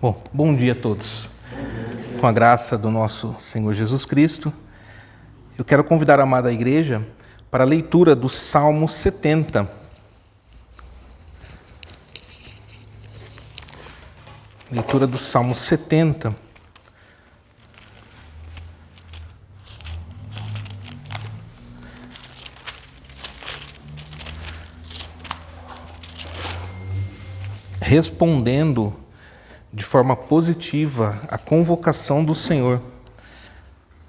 Bom dia a todos. Com a graça do nosso Senhor Jesus Cristo, eu quero convidar a amada igreja para a leitura do Salmo 70. Leitura do Salmo 70. Respondendo de forma positiva a convocação do Senhor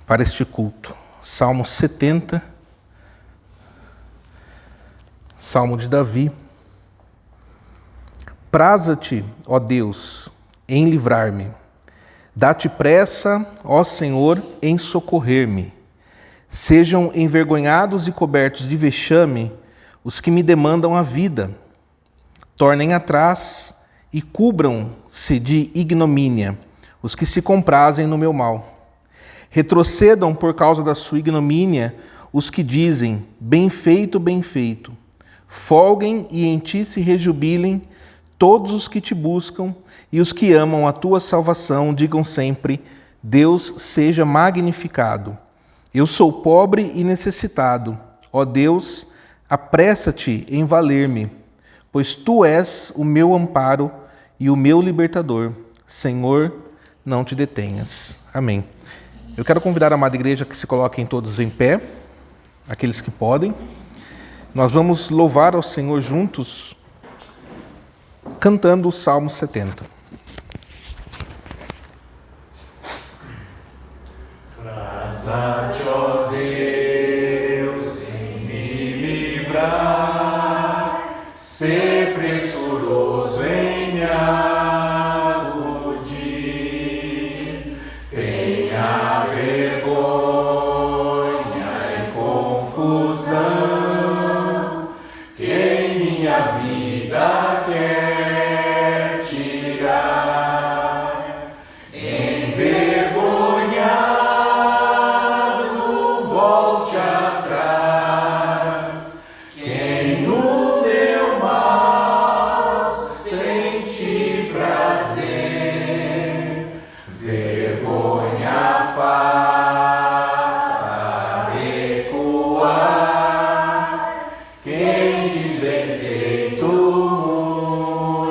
para este culto. Salmo 70, Salmo de Davi. Praza-te, ó Deus, em livrar-me. Dá-te pressa, ó Senhor, em socorrer-me. Sejam envergonhados e cobertos de vexame os que me demandam a vida. Tornem atrás e cubram-se de ignomínia os que se comprazem no meu mal. Retrocedam por causa da sua ignomínia os que dizem, bem feito, bem feito. Folguem e em ti se rejubilem todos os que te buscam, e os que amam a tua salvação digam sempre, Deus seja magnificado. Eu sou pobre e necessitado. Ó Deus, apressa-te em valer-me, pois tu és o meu amparo e o meu libertador. Senhor, não te detenhas. Amém. Eu quero convidar a amada igreja que se coloquem todos em pé, aqueles que podem. Nós vamos louvar ao Senhor juntos, cantando o Salmo 70. Praza-te, ó Deus, em me livrar, ser pressuroso em me acudir. Tenha vergonha e confusão, que em minha vida quer tirar. Envergonhado, volte atrás. Quem no meu mal sente prazer, vergonha faça recuar. Quem diz bem feito,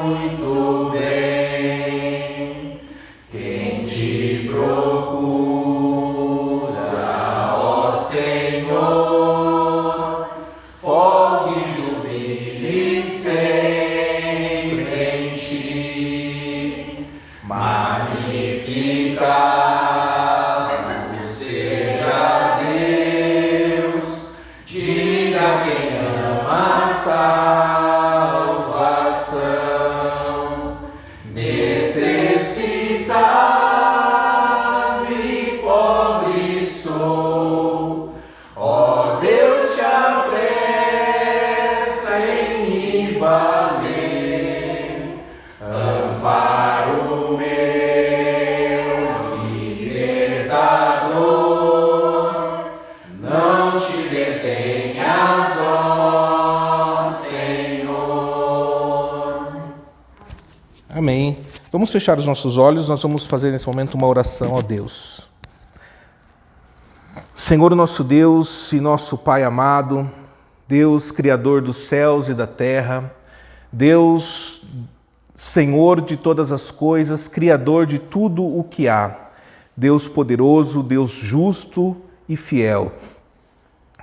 muito bem. Quem te procura, ó Senhor, folgue e jubile sempre em ti. Magnificado seja Deus, diga quem ama a salvação. Necessitado e pobre sou, ó Deus, te apressa em me valer. Amparo meu, libertador, não te detenhas, ó Senhor. Amém. Vamos fechar os nossos olhos, nós vamos fazer nesse momento uma oração a Deus. Senhor nosso Deus e nosso Pai amado, Deus Criador dos céus e da terra, Deus Senhor de todas as coisas, Criador de tudo o que há, Deus poderoso, Deus justo e fiel,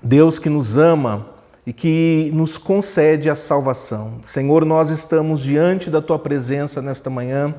Deus que nos ama e que nos concede a salvação. Senhor, nós estamos diante da Tua presença nesta manhã.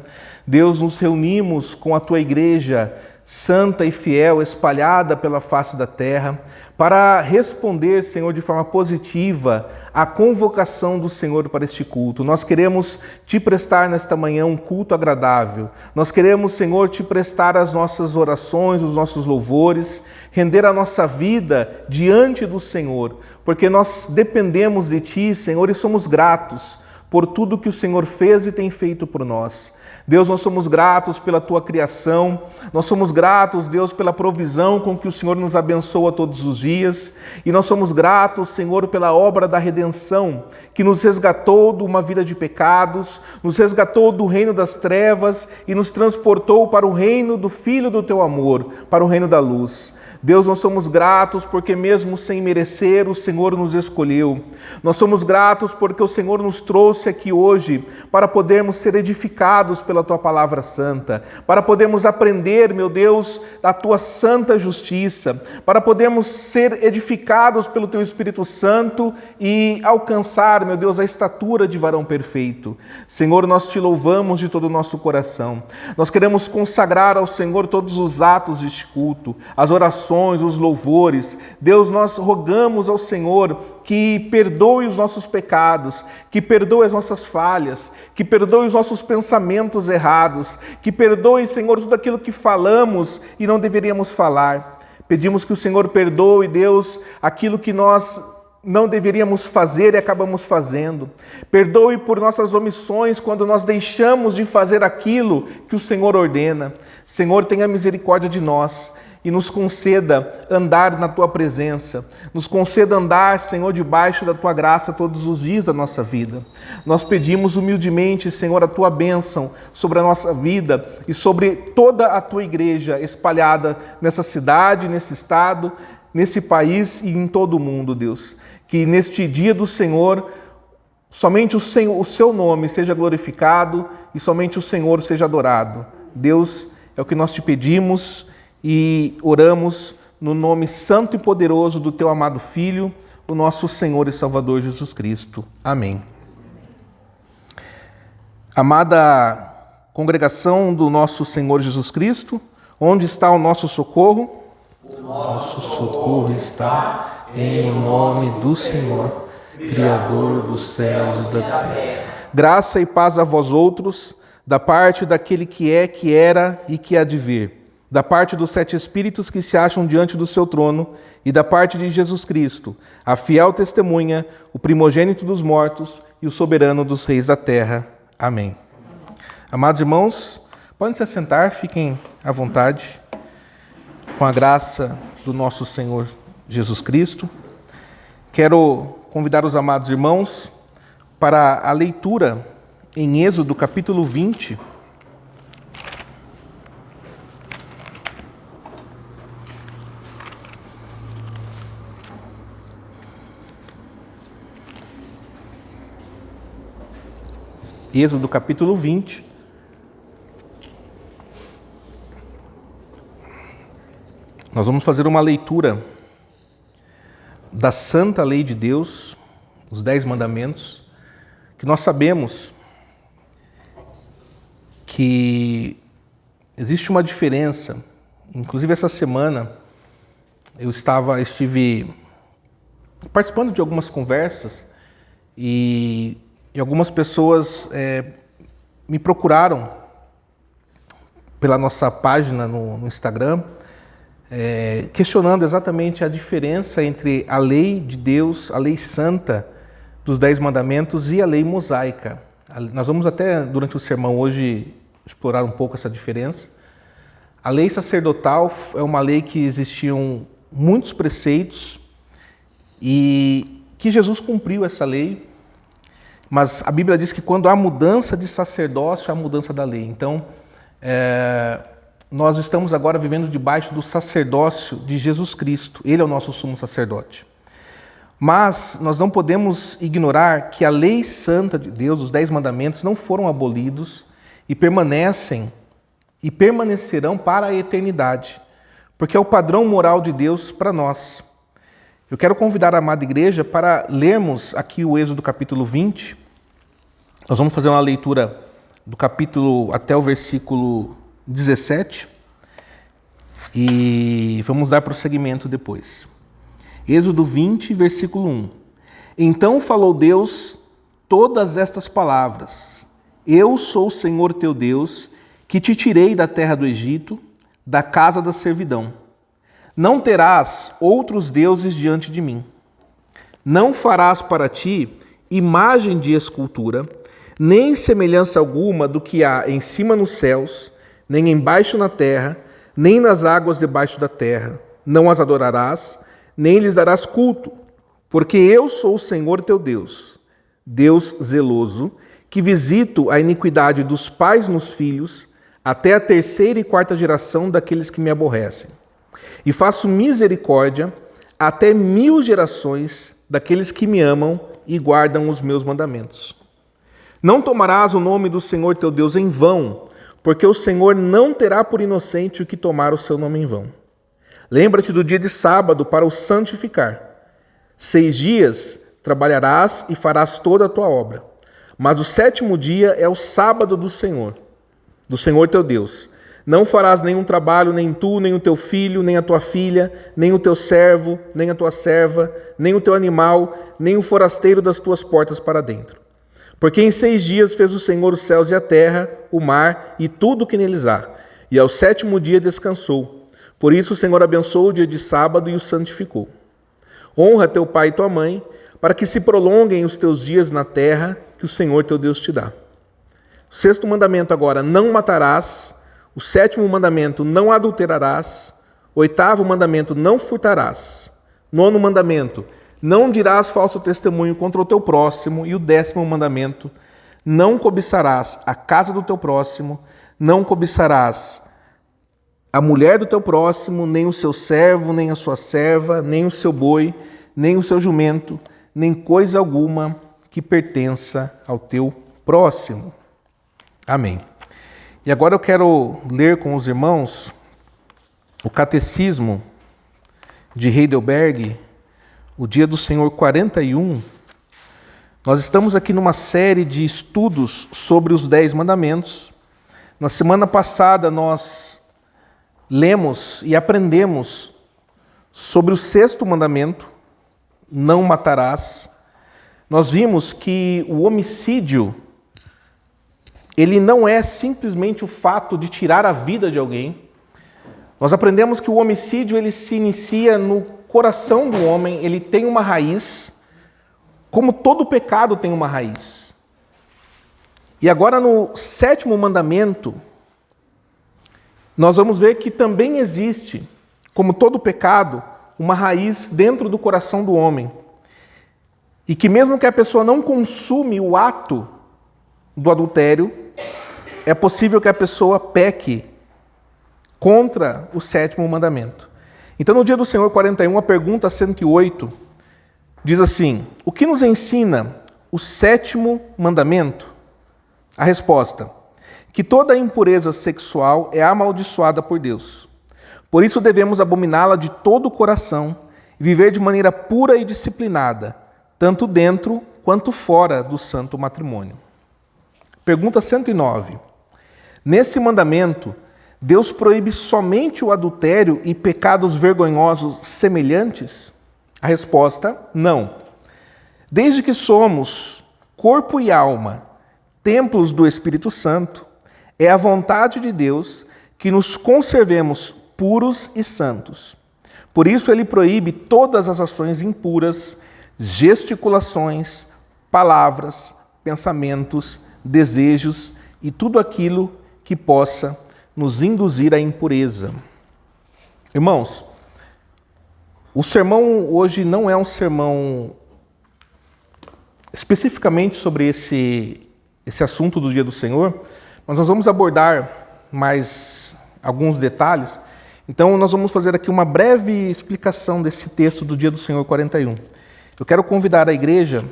Deus, nos reunimos com a Tua igreja santa e fiel, espalhada pela face da terra, para responder, Senhor, de forma positiva à convocação do Senhor para este culto. Nós queremos Te prestar nesta manhã um culto agradável. Nós queremos, Senhor, Te prestar as nossas orações, os nossos louvores, render a nossa vida diante do Senhor, porque nós dependemos de Ti, Senhor, e somos gratos por tudo que o Senhor fez e tem feito por nós. Deus, nós somos gratos pela Tua criação, nós somos gratos, Deus, pela provisão com que o Senhor nos abençoa todos os dias, e nós somos gratos, Senhor, pela obra da redenção, que nos resgatou de uma vida de pecados, nos resgatou do reino das trevas e nos transportou para o reino do Filho do Teu amor, para o reino da luz. Deus, nós somos gratos porque mesmo sem merecer, o Senhor nos escolheu. Nós somos gratos porque o Senhor nos trouxe aqui hoje para podermos ser edificados pela Tua palavra santa, para podermos aprender, meu Deus, da Tua santa justiça, para podermos ser edificados pelo Teu Espírito Santo e alcançar, meu Deus, a estatura de varão perfeito. Senhor, nós Te louvamos de todo o nosso coração. Nós queremos consagrar ao Senhor todos os atos deste culto, as orações, os louvores. Deus, nós rogamos ao Senhor que perdoe os nossos pecados, que perdoe as nossas falhas, que perdoe os nossos pensamentos errados, que perdoe, Senhor, tudo aquilo que falamos e não deveríamos falar. Pedimos que o Senhor perdoe, Deus, aquilo que nós não deveríamos fazer e acabamos fazendo. Perdoe por nossas omissões quando nós deixamos de fazer aquilo que o Senhor ordena. Senhor, tenha misericórdia de nós e nos conceda andar na Tua presença. Nos conceda andar, Senhor, debaixo da Tua graça todos os dias da nossa vida. Nós pedimos humildemente, Senhor, a Tua bênção sobre a nossa vida e sobre toda a Tua igreja espalhada nessa cidade, nesse estado, nesse país e em todo o mundo, Deus. Que neste dia do Senhor, somente o Seu nome seja glorificado e somente o Senhor seja adorado. Deus, é o que nós Te pedimos e oramos no nome santo e poderoso do Teu amado Filho, o nosso Senhor e Salvador Jesus Cristo. Amém. Amada congregação do nosso Senhor Jesus Cristo, onde está o nosso socorro? O nosso socorro está em nome do Senhor, Criador dos céus e da terra. Graça e paz a vós outros, da parte daquele que é, que era e que há de vir, da parte dos 7 Espíritos que se acham diante do seu trono e da parte de Jesus Cristo, a fiel testemunha, o primogênito dos mortos e o soberano dos reis da terra. Amém. Amados irmãos, podem se assentar, fiquem à vontade, com a graça do nosso Senhor Jesus Cristo. Quero convidar os amados irmãos para a leitura em Êxodo capítulo 20, Êxodo capítulo 20. Nós vamos fazer uma leitura da santa lei de Deus, os 10 mandamentos, que nós sabemos que existe uma diferença. Inclusive essa semana eu estive participando de algumas conversas e algumas pessoas me procuraram pela nossa página no Instagram, questionando exatamente a diferença entre a lei de Deus, a lei santa dos 10 mandamentos e a lei mosaica. Nós vamos até, durante o sermão hoje, explorar um pouco essa diferença. A lei sacerdotal é uma lei que existiam muitos preceitos e que Jesus cumpriu essa lei. Mas a Bíblia diz que quando há mudança de sacerdócio, há mudança da lei. Então, nós estamos agora vivendo debaixo do sacerdócio de Jesus Cristo. Ele é o nosso sumo sacerdote. Mas nós não podemos ignorar que a lei santa de Deus, os 10 mandamentos, não foram abolidos e permanecem e permanecerão para a eternidade, porque é o padrão moral de Deus para nós. Eu quero convidar a amada igreja para lermos aqui o Êxodo capítulo 20. Nós vamos fazer uma leitura do capítulo até o versículo 17 e vamos dar prosseguimento depois. Êxodo 20, versículo 1. Então falou Deus todas estas palavras: Eu sou o Senhor teu Deus, que te tirei da terra do Egito, da casa da servidão. Não terás outros deuses diante de mim. Não farás para ti imagem de escultura, nem semelhança alguma do que há em cima nos céus, nem embaixo na terra, nem nas águas debaixo da terra. Não as adorarás, nem lhes darás culto, porque eu sou o Senhor teu Deus, Deus zeloso, que visito a iniquidade dos pais nos filhos, até a 3ª e 4ª geração daqueles que me aborrecem. E faço misericórdia até 1000 gerações daqueles que me amam e guardam os meus mandamentos. Não tomarás o nome do Senhor teu Deus em vão, porque o Senhor não terá por inocente o que tomar o seu nome em vão. Lembra-te do dia de sábado para o santificar. 6 dias trabalharás e farás toda a tua obra. Mas o 7º dia é o sábado do Senhor teu Deus. Não farás nenhum trabalho, nem tu, nem o teu filho, nem a tua filha, nem o teu servo, nem a tua serva, nem o teu animal, nem o forasteiro das tuas portas para dentro. Porque em 6 dias fez o Senhor os céus e a terra, o mar e tudo o que neles há. E ao 7º dia descansou. Por isso o Senhor abençoou o dia de sábado e o santificou. Honra teu pai e tua mãe, para que se prolonguem os teus dias na terra que o Senhor teu Deus te dá. O 6º mandamento agora, não matarás. O 7º mandamento, não adulterarás. O 8º mandamento, não furtarás. 9º mandamento, não dirás falso testemunho contra o teu próximo. E o 10º mandamento, não cobiçarás a casa do teu próximo, não cobiçarás a mulher do teu próximo, nem o seu servo, nem a sua serva, nem o seu boi, nem o seu jumento, nem coisa alguma que pertença ao teu próximo. Amém. E agora eu quero ler com os irmãos o Catecismo de Heidelberg, o Dia do Senhor 41. Nós estamos aqui numa série de estudos sobre os 10 mandamentos. Na semana passada nós lemos e aprendemos sobre o 6º mandamento, não matarás. Nós vimos que o homicídio, ele não é simplesmente o fato de tirar a vida de alguém. Nós aprendemos que o homicídio ele se inicia no coração do homem, ele tem uma raiz, como todo pecado tem uma raiz. E agora no 7º mandamento, nós vamos ver que também existe, como todo pecado, uma raiz dentro do coração do homem. E que mesmo que a pessoa não consume o ato do adultério, é possível que a pessoa peque contra o 7º mandamento. Então, no dia do Senhor 41, a pergunta 108 diz assim: o que nos ensina o 7º mandamento? A resposta: que toda impureza sexual é amaldiçoada por Deus. Por isso devemos abominá-la de todo o coração e viver de maneira pura e disciplinada, tanto dentro quanto fora do santo matrimônio. Pergunta 109. Nesse mandamento, Deus proíbe somente o adultério e pecados vergonhosos semelhantes? A resposta: não. Desde que somos corpo e alma, templos do Espírito Santo, é a vontade de Deus que nos conservemos puros e santos. Por isso ele proíbe todas as ações impuras, gesticulações, palavras, pensamentos, desejos e tudo aquilo que possa nos induzir à impureza. Irmãos, o sermão hoje não é um sermão especificamente sobre esse assunto do Dia do Senhor, mas nós vamos abordar mais alguns detalhes. Então, nós vamos fazer aqui uma breve explicação desse texto do Dia do Senhor 41. Eu quero convidar a igreja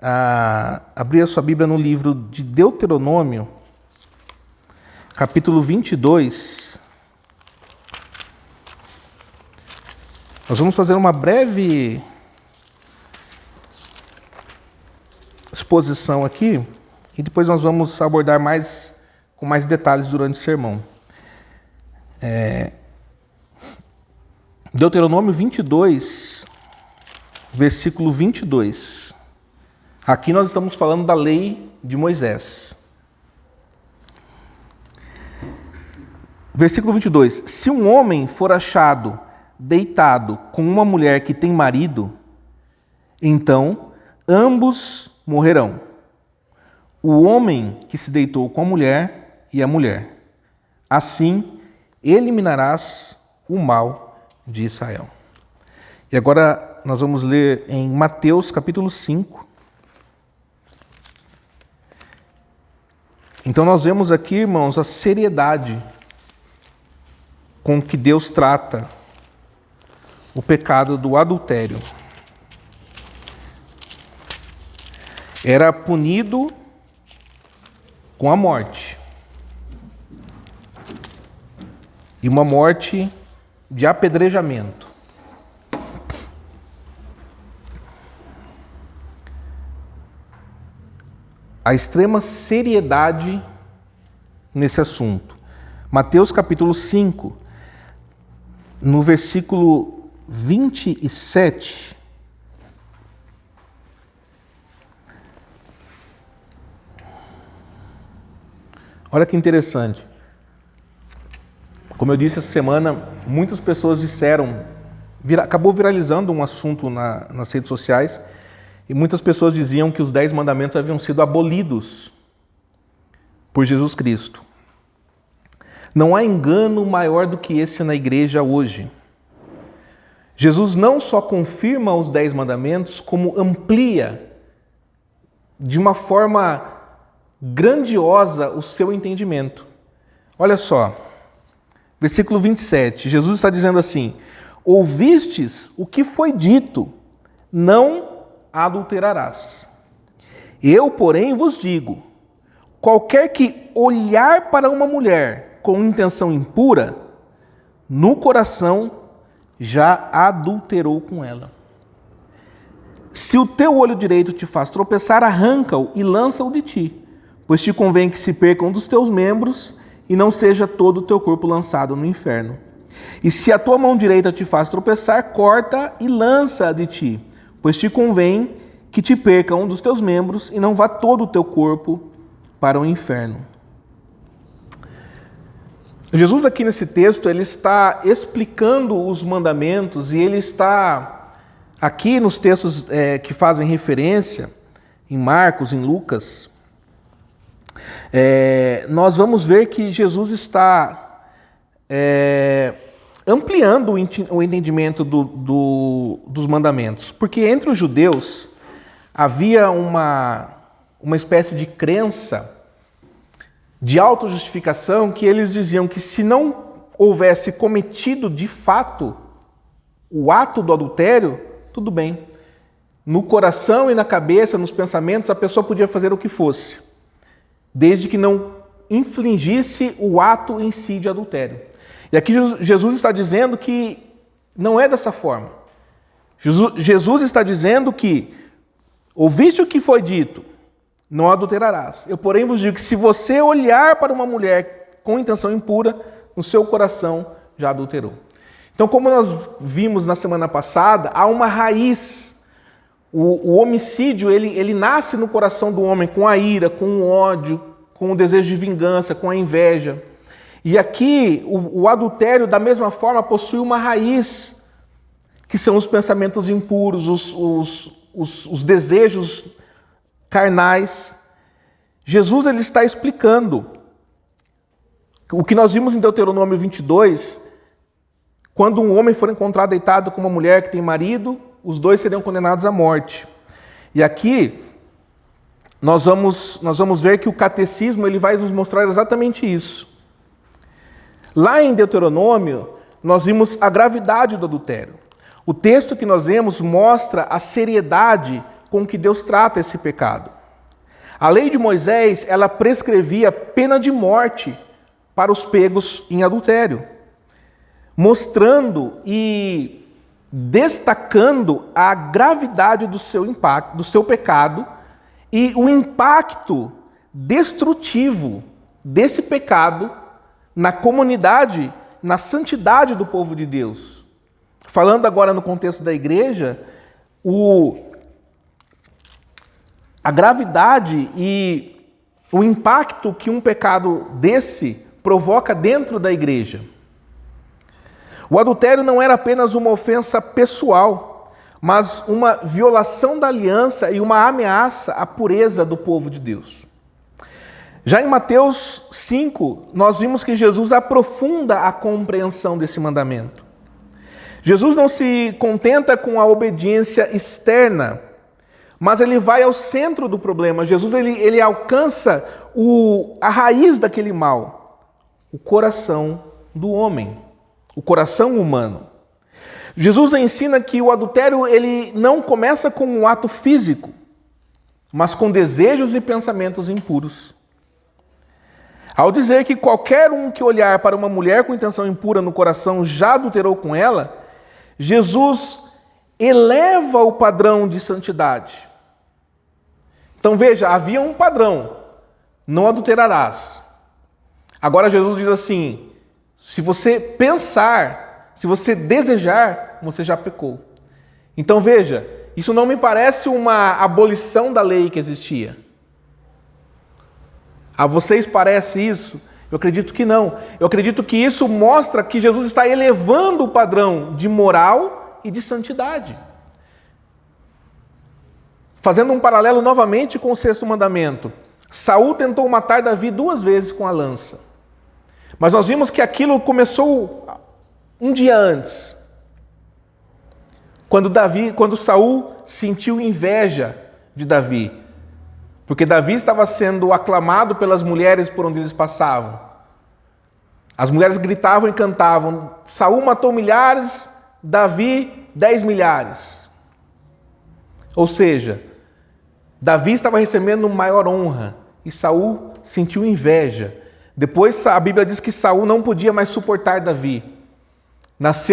a abrir a sua Bíblia no livro de Deuteronômio, capítulo 22. Nós vamos fazer uma breve exposição aqui e depois nós vamos abordar com mais detalhes durante o sermão. Deuteronômio 22, versículo 22. Aqui nós estamos falando da lei de Moisés. Versículo 22. Se um homem for achado deitado com uma mulher que tem marido, então ambos morrerão. o homem que se deitou com a mulher e a mulher. Assim, eliminarás o mal de Israel. E agora nós vamos ler em Mateus capítulo 5. Então nós vemos aqui, irmãos, a seriedade com que Deus trata o pecado do adultério. Era punido com a morte. E uma morte de apedrejamento. A extrema seriedade nesse assunto. Mateus capítulo 5, no versículo 27. Olha que interessante. Como eu disse essa semana, muitas pessoas disseram, acabou viralizando um assunto nas redes sociais, e muitas pessoas diziam que os 10 mandamentos haviam sido abolidos por Jesus Cristo. Não há engano maior do que esse na igreja hoje. Jesus não só confirma os 10 mandamentos, como amplia de uma forma grandiosa o seu entendimento. Olha só, versículo 27, Jesus está dizendo assim: ouvistes o que foi dito, não adulterarás. Eu, porém, vos digo, qualquer que olhar para uma mulher com intenção impura, no coração já adulterou com ela. Se o teu olho direito te faz tropeçar, arranca-o e lança-o de ti, pois te convém que se perca um dos teus membros e não seja todo o teu corpo lançado no inferno. E se a tua mão direita te faz tropeçar, corta e lança-a de ti, pois te convém que te perca um dos teus membros e não vá todo o teu corpo para o inferno. Jesus aqui nesse texto, ele está explicando os mandamentos e ele está aqui nos textos que fazem referência, em Marcos, em Lucas, nós vamos ver que Jesus está ampliando o entendimento dos mandamentos. Porque entre os judeus havia uma espécie de crença de autojustificação que eles diziam que se não houvesse cometido de fato o ato do adultério, tudo bem. No coração e na cabeça, nos pensamentos, a pessoa podia fazer o que fosse, desde que não infligisse o ato em si de adultério. E aqui Jesus está dizendo que não é dessa forma. Jesus está dizendo que ouviste o que foi dito, não adulterarás. Eu, porém, vos digo que se você olhar para uma mulher com intenção impura, no seu coração já adulterou. Então, como nós vimos na semana passada, há uma raiz. O homicídio, ele nasce no coração do homem com a ira, com o ódio, com o desejo de vingança, com a inveja. E aqui, o adultério, da mesma forma, possui uma raiz, que são os pensamentos impuros, os desejos carnais. Jesus ele está explicando o que nós vimos em Deuteronômio 22, quando um homem for encontrado deitado com uma mulher que tem marido, os dois seriam condenados à morte. E aqui nós vamos ver que o catecismo ele vai nos mostrar exatamente isso. Lá em Deuteronômio, nós vimos a gravidade do adultério. O texto que nós vemos mostra a seriedade com que Deus trata esse pecado. A lei de Moisés, ela prescrevia pena de morte para os pegos em adultério, mostrando e destacando a gravidade do seu impacto, do seu pecado e o impacto destrutivo desse pecado na comunidade, na santidade do povo de Deus. Falando agora no contexto da igreja, a gravidade e o impacto que um pecado desse provoca dentro da igreja. O adultério não era apenas uma ofensa pessoal, mas uma violação da aliança e uma ameaça à pureza do povo de Deus. Já em Mateus 5, nós vimos que Jesus aprofunda a compreensão desse mandamento. Jesus não se contenta com a obediência externa, mas ele vai ao centro do problema. Jesus ele alcança a raiz daquele mal, o coração do homem, o coração humano. Jesus ensina que o adultério ele não começa com um ato físico, mas com desejos e pensamentos impuros. Ao dizer que qualquer um que olhar para uma mulher com intenção impura no coração já adulterou com ela, Jesus eleva o padrão de santidade. Então veja, havia um padrão, não adulterarás. Agora Jesus diz assim, se você pensar, se você desejar, você já pecou. Então veja, isso não me parece uma abolição da lei que existia. A vocês parece isso? Eu acredito que não. Eu acredito que isso mostra que Jesus está elevando o padrão de moral e de santidade. Fazendo um paralelo novamente com o 6º mandamento. Saul tentou matar Davi 2 vezes com a lança. Mas nós vimos que aquilo começou um dia antes. Quando Saul sentiu inveja de Davi. Porque Davi estava sendo aclamado pelas mulheres por onde eles passavam. As mulheres gritavam e cantavam, Saul matou milhares, Davi 10 milhares. Ou seja, Davi estava recebendo maior honra e Saul sentiu inveja. Depois a Bíblia diz que Saul não podia mais suportar Davi.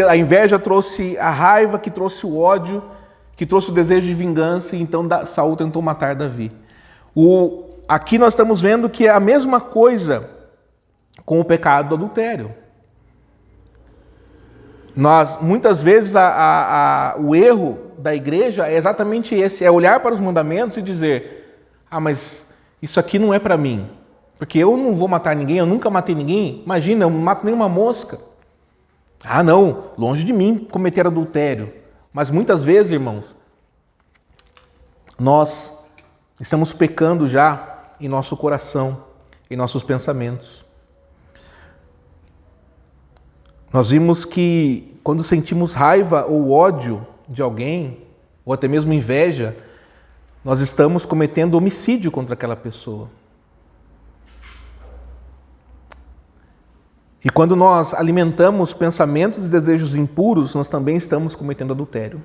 A inveja trouxe a raiva, que trouxe o ódio, que trouxe o desejo de vingança, e então Saul tentou matar Davi. Aqui nós estamos vendo que é a mesma coisa com o pecado do adultério. Muitas vezes o erro da igreja é exatamente esse, é olhar para os mandamentos e dizer, mas isso aqui não é para mim, porque eu não vou matar ninguém, eu nunca matei ninguém, imagina, eu não mato nenhuma mosca. Não, longe de mim cometer adultério. Mas muitas vezes, irmãos, nós estamos pecando já em nosso coração, em nossos pensamentos. Nós vimos que quando sentimos raiva ou ódio de alguém, ou até mesmo inveja, nós estamos cometendo homicídio contra aquela pessoa. E quando nós alimentamos pensamentos e desejos impuros, nós também estamos cometendo adultério.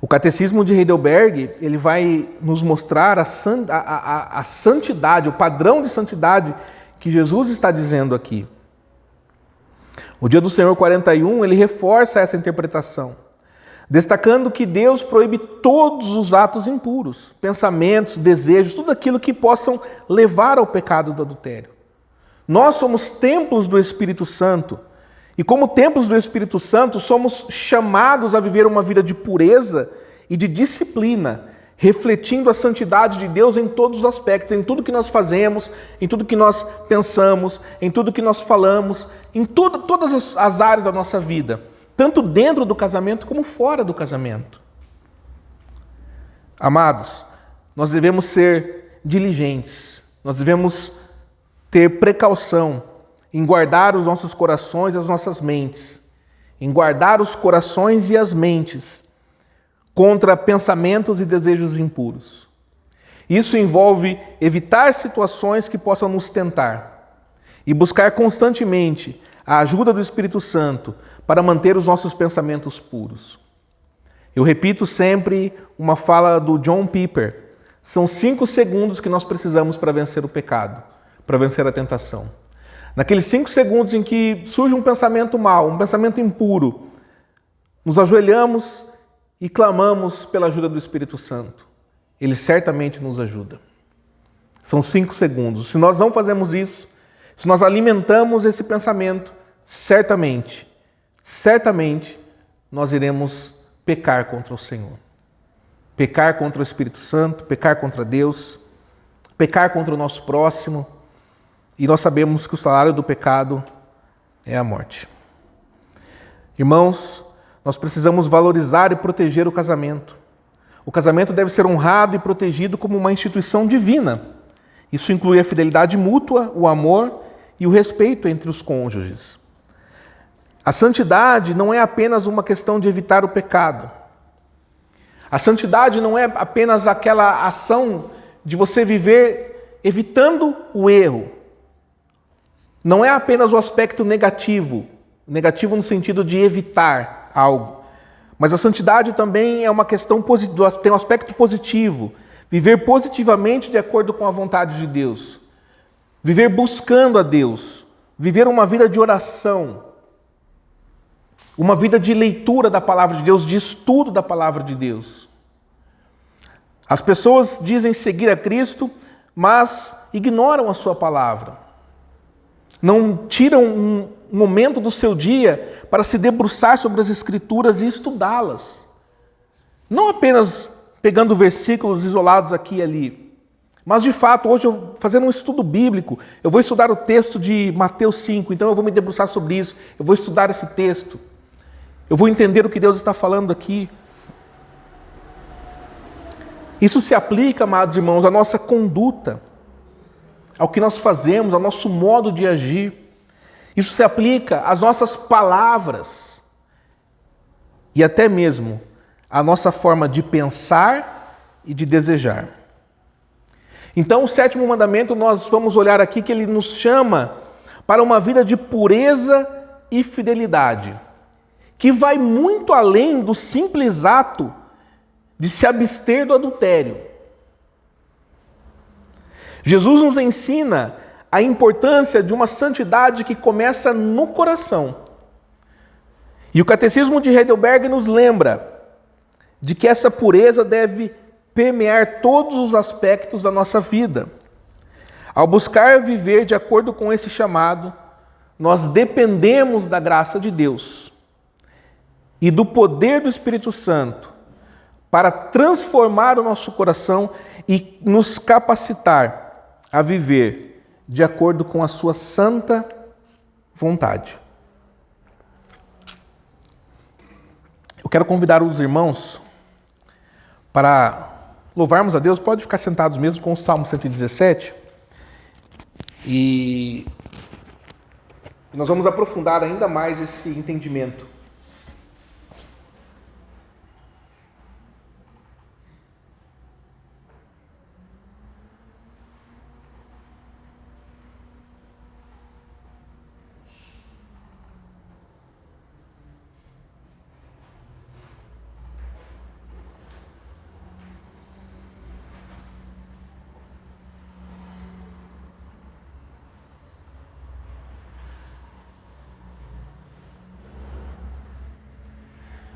O Catecismo de Heidelberg, ele vai nos mostrar a santidade, o padrão de santidade que Jesus está dizendo aqui. O Dia do Senhor 41, ele reforça essa interpretação, destacando que Deus proíbe todos os atos impuros, pensamentos, desejos, tudo aquilo que possam levar ao pecado do adultério. Nós somos templos do Espírito Santo, e como templos do Espírito Santo, somos chamados a viver uma vida de pureza e de disciplina, refletindo a santidade de Deus em todos os aspectos, em tudo que nós fazemos, em tudo que nós pensamos, em tudo que nós falamos, em todas as áreas da nossa vida, tanto dentro do casamento como fora do casamento. Amados, nós devemos ser diligentes, nós devemos ter precaução em guardar os nossos corações e as nossas mentes, em guardar os corações e as mentes contra pensamentos e desejos impuros. Isso envolve evitar situações que possam nos tentar e buscar constantemente a ajuda do Espírito Santo para manter os nossos pensamentos puros. Eu repito sempre uma fala do John Piper: são 5 segundos que nós precisamos para vencer o pecado, para vencer a tentação. Naqueles 5 segundos em que surge um pensamento mau, um pensamento impuro, nos ajoelhamos e clamamos pela ajuda do Espírito Santo. Ele certamente nos ajuda. São 5 segundos. Se nós não fazemos isso, se nós alimentamos esse pensamento, certamente nós iremos pecar contra o Senhor. Pecar contra o Espírito Santo, pecar contra Deus, pecar contra o nosso próximo. E nós sabemos que o salário do pecado é a morte. Irmãos, nós precisamos valorizar e proteger o casamento. O casamento deve ser honrado e protegido como uma instituição divina. Isso inclui a fidelidade mútua, o amor e o respeito entre os cônjuges. A santidade não é apenas uma questão de evitar o pecado. A santidade não é apenas aquela ação de você viver evitando o erro. Não é apenas o aspecto negativo no sentido de evitar algo. Mas a santidade também é uma questão positiva, tem um aspecto positivo. Viver positivamente de acordo com a vontade de Deus. Viver buscando a Deus. Viver uma vida de oração. Uma vida de leitura da palavra de Deus, de estudo da palavra de Deus. As pessoas dizem seguir a Cristo, mas ignoram a sua palavra. Não tiram um momento do seu dia para se debruçar sobre as Escrituras e estudá-las. Não apenas pegando versículos isolados aqui e ali. Mas, de fato, hoje, fazendo um estudo bíblico, eu vou estudar o texto de Mateus 5, então eu vou me debruçar sobre isso, eu vou estudar esse texto. Eu vou entender o que Deus está falando aqui. Isso se aplica, amados irmãos, à nossa conduta, ao que nós fazemos, ao nosso modo de agir. Isso se aplica às nossas palavras e até mesmo à nossa forma de pensar e de desejar. Então, o sétimo mandamento, nós vamos olhar aqui que ele nos chama para uma vida de pureza e fidelidade, que vai muito além do simples ato de se abster do adultério. Jesus nos ensina a importância de uma santidade que começa no coração. E o Catecismo de Heidelberg nos lembra de que essa pureza deve permear todos os aspectos da nossa vida. Ao buscar viver de acordo com esse chamado, nós dependemos da graça de Deus e do poder do Espírito Santo para transformar o nosso coração e nos capacitar a viver de acordo com a sua santa vontade. Eu quero convidar os irmãos para louvarmos a Deus. Pode ficar sentados mesmo com o Salmo 117. E nós vamos aprofundar ainda mais esse entendimento.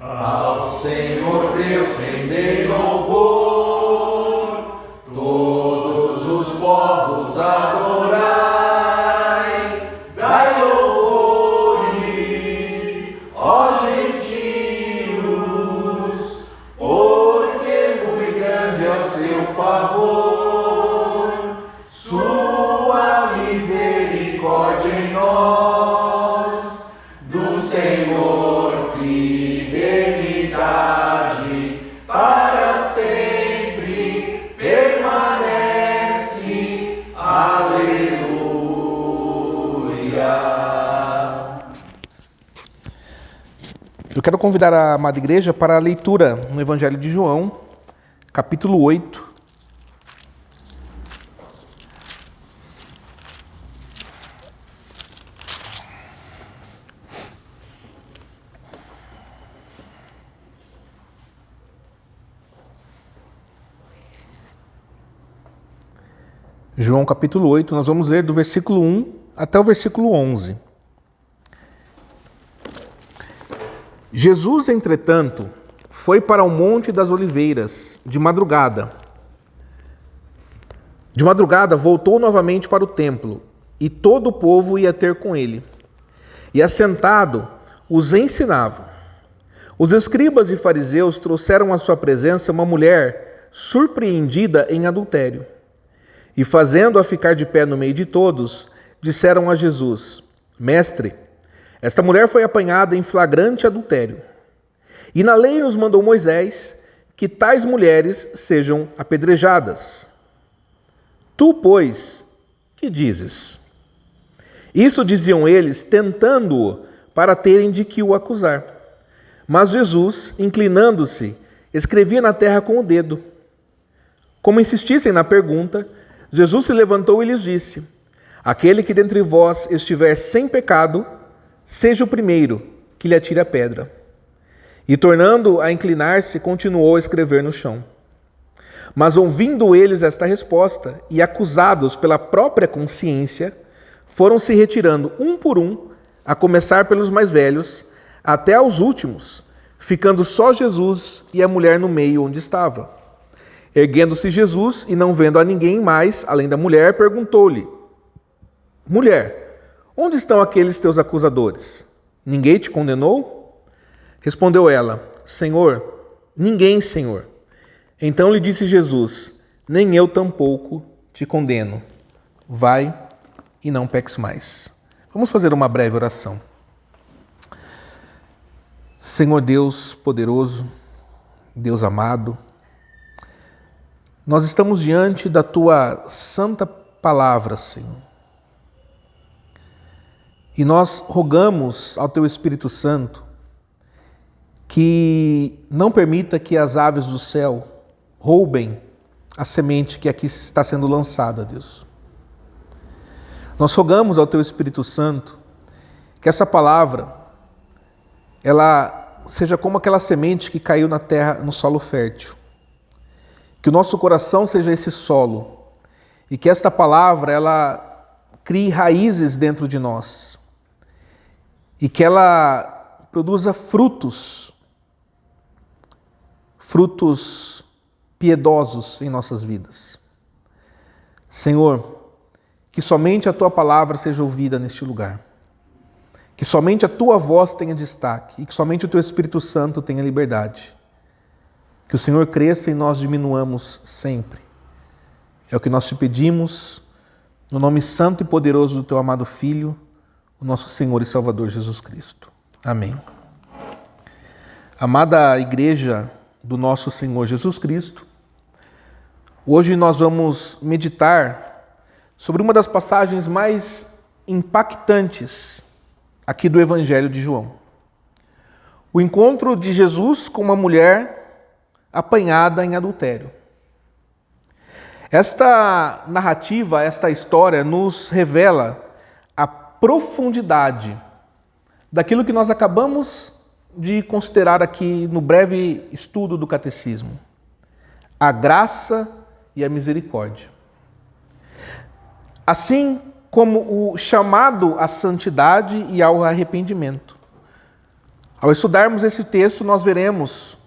Ao Senhor Deus rendei louvor, todos os povos adorai, dai louvores, ó gentios, porque muito grande é o seu favor, sua misericórdia em nós, do Senhor para sempre permanece. Aleluia. Eu quero convidar a amada igreja para a leitura no Evangelho de João, capítulo 8. João capítulo 8, nós vamos ler do versículo 1 até o versículo 11. Jesus, entretanto, foi para o Monte das Oliveiras de madrugada. De madrugada voltou novamente para o templo, e todo o povo ia ter com ele. E assentado, os ensinava. Os escribas e fariseus trouxeram à sua presença uma mulher surpreendida em adultério. E fazendo-a ficar de pé no meio de todos, disseram a Jesus: Mestre, esta mulher foi apanhada em flagrante adultério. E na lei nos mandou Moisés que tais mulheres sejam apedrejadas. Tu, pois, que dizes? Isso diziam eles, tentando-o, para terem de que o acusar. Mas Jesus, inclinando-se, escrevia na terra com o dedo. Como insistissem na pergunta, Jesus se levantou e lhes disse: Aquele que dentre vós estiver sem pecado, seja o primeiro que lhe atire a pedra. E tornando a inclinar-se, continuou a escrever no chão. Mas ouvindo eles esta resposta, e acusados pela própria consciência, foram se retirando um por um, a começar pelos mais velhos, até aos últimos, ficando só Jesus e a mulher no meio onde estava. Erguendo-se Jesus e não vendo a ninguém mais, além da mulher, perguntou-lhe: Mulher, onde estão aqueles teus acusadores? Ninguém te condenou? Respondeu ela: Senhor, ninguém, Senhor. Então lhe disse Jesus: Nem eu tampouco te condeno. Vai e não peques mais. Vamos fazer uma breve oração. Senhor Deus poderoso, Deus amado, nós estamos diante da Tua santa palavra, Senhor. E nós rogamos ao Teu Espírito Santo que não permita que as aves do céu roubem a semente que aqui está sendo lançada, Deus. Nós rogamos ao Teu Espírito Santo que essa palavra, ela seja como aquela semente que caiu na terra, no solo fértil. Que o nosso coração seja esse solo e que esta palavra, ela crie raízes dentro de nós e que ela produza frutos piedosos em nossas vidas. Senhor, que somente a Tua palavra seja ouvida neste lugar. Que somente a Tua voz tenha destaque e que somente o Teu Espírito Santo tenha liberdade. Que o Senhor cresça e nós diminuamos sempre. É o que nós te pedimos, no nome santo e poderoso do Teu amado Filho, o nosso Senhor e Salvador Jesus Cristo. Amém. Amada Igreja do nosso Senhor Jesus Cristo, hoje nós vamos meditar sobre uma das passagens mais impactantes aqui do Evangelho de João. O encontro de Jesus com uma mulher apanhada em adultério. Esta narrativa, esta história nos revela a profundidade daquilo que nós acabamos de considerar aqui no breve estudo do Catecismo. A graça e a misericórdia. Assim como o chamado à santidade e ao arrependimento. Ao estudarmos esse texto, nós veremos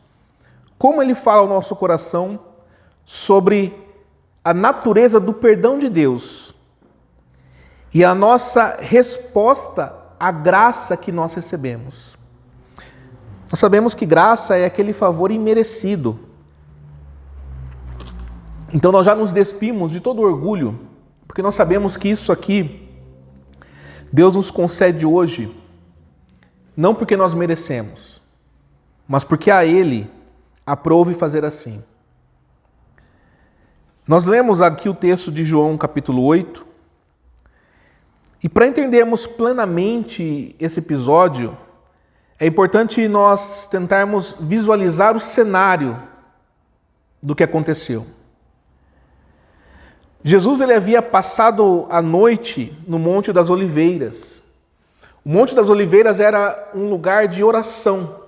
como ele fala ao nosso coração sobre a natureza do perdão de Deus e a nossa resposta à graça que nós recebemos. Nós sabemos que graça é aquele favor imerecido. Então nós já nos despimos de todo orgulho, porque nós sabemos que isso aqui Deus nos concede hoje, não porque nós merecemos, mas porque a Ele aprove fazer assim. Nós lemos aqui o texto de João capítulo 8, e para entendermos plenamente esse episódio, é importante nós tentarmos visualizar o cenário do que aconteceu. Jesus ele havia passado a noite no Monte das Oliveiras. O Monte das Oliveiras era um lugar de oração.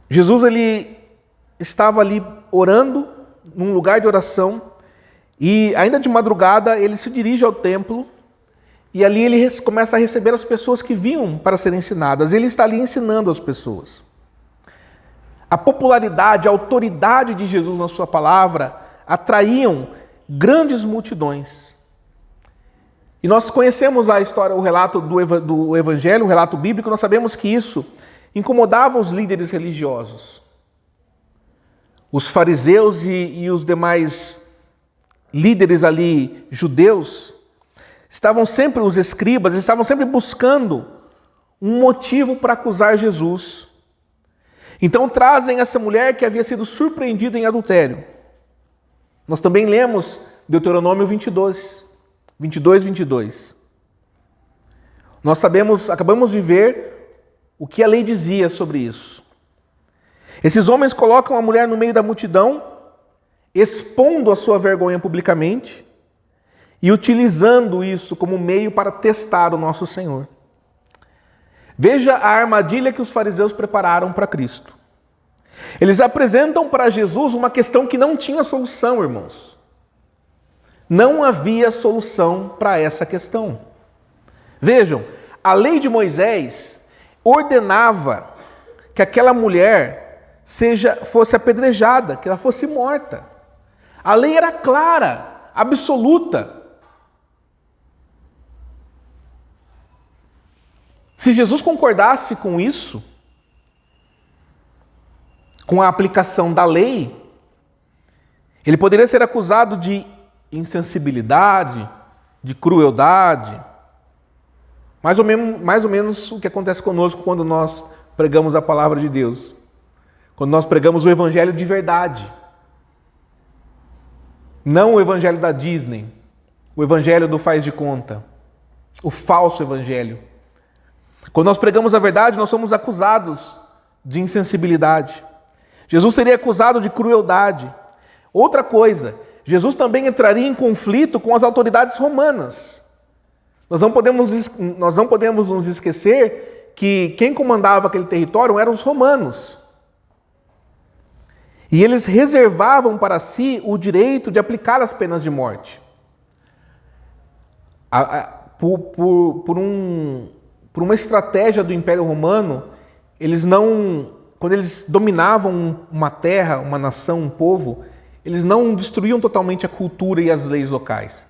Jesus ele estava ali orando num lugar de oração e ainda de madrugada ele se dirige ao templo. E ali ele começa a receber as pessoas que vinham para serem ensinadas. Ele está ali ensinando as pessoas. A popularidade, a autoridade de Jesus na sua palavra atraíam grandes multidões. E nós conhecemos a história, o relato do Evangelho, o relato bíblico, nós sabemos que isso incomodava os líderes religiosos. Os fariseus e os demais líderes ali judeus, os escribas estavam sempre buscando um motivo para acusar Jesus. Então trazem essa mulher que havia sido surpreendida em adultério. Nós também lemos Deuteronômio 22, 22. Nós acabamos de ver o que a lei dizia sobre isso. Esses homens colocam a mulher no meio da multidão, expondo a sua vergonha publicamente e utilizando isso como meio para testar o nosso Senhor. Veja a armadilha que os fariseus prepararam para Cristo. Eles apresentam para Jesus uma questão que não tinha solução, irmãos. Não havia solução para essa questão. Vejam, a lei de Moisés ordenava que aquela mulher fosse apedrejada, que ela fosse morta. A lei era clara, absoluta. Se Jesus concordasse com isso, com a aplicação da lei, ele poderia ser acusado de insensibilidade, de crueldade, mais ou menos o que acontece conosco quando nós pregamos a palavra de Deus, quando nós pregamos o evangelho de verdade, não o evangelho da Disney, o evangelho do faz de conta, o falso evangelho. Quando nós pregamos a verdade, nós somos acusados de insensibilidade. Jesus seria acusado de crueldade. Outra coisa, Jesus também entraria em conflito com as autoridades romanas. Nós não podemos nos esquecer que quem comandava aquele território eram os romanos. E eles reservavam para si o direito de aplicar as penas de morte. Por uma estratégia do Império Romano, quando eles dominavam uma terra, uma nação, um povo, eles não destruíam totalmente a cultura e as leis locais.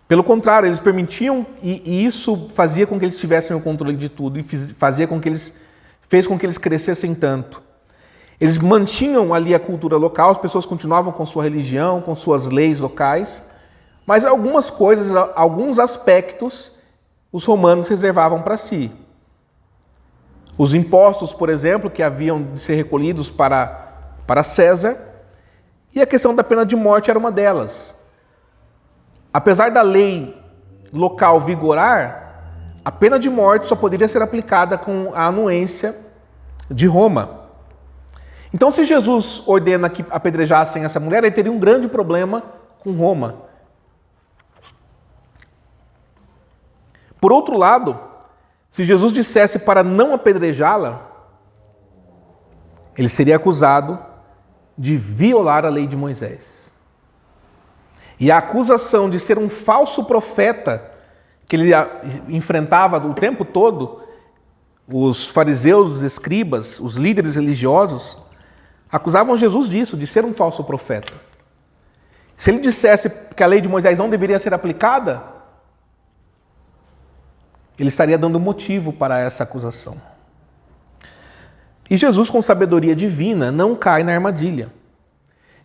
Pelo contrário, eles permitiam, e isso fazia com que eles tivessem o controle de tudo, e fez com que eles crescessem tanto. Eles mantinham ali a cultura local, as pessoas continuavam com sua religião, com suas leis locais, mas algumas coisas, alguns aspectos, os romanos reservavam para si. Os impostos, por exemplo, que haviam de ser recolhidos para César, e a questão da pena de morte era uma delas. Apesar da lei local vigorar, a pena de morte só poderia ser aplicada com a anuência de Roma. Então, se Jesus ordena que apedrejassem essa mulher, ele teria um grande problema com Roma. Por outro lado, se Jesus dissesse para não apedrejá-la, ele seria acusado de violar a lei de Moisés. E a acusação de ser um falso profeta, que ele enfrentava o tempo todo, os fariseus, os escribas, os líderes religiosos, acusavam Jesus disso, de ser um falso profeta. Se ele dissesse que a lei de Moisés não deveria ser aplicada, ele estaria dando motivo para essa acusação. E Jesus, com sabedoria divina, não cai na armadilha.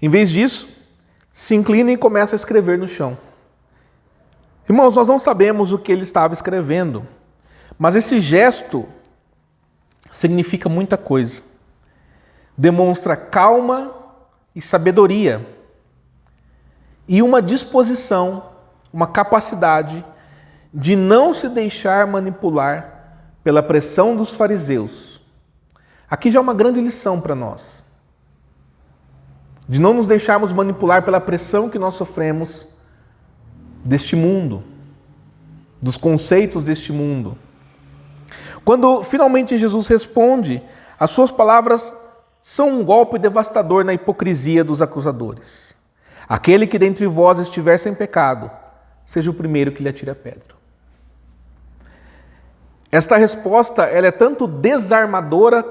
Em vez disso, se inclina e começa a escrever no chão. Irmãos, nós não sabemos o que ele estava escrevendo, mas esse gesto significa muita coisa. Demonstra calma e sabedoria e uma disposição, uma capacidade de não se deixar manipular pela pressão dos fariseus. Aqui já é uma grande lição para nós. De não nos deixarmos manipular pela pressão que nós sofremos deste mundo, dos conceitos deste mundo. Quando finalmente Jesus responde, as suas palavras são um golpe devastador na hipocrisia dos acusadores. Aquele que dentre vós estiver sem pecado, seja o primeiro que lhe atire a pedra. Esta resposta ela é tanto desarmadora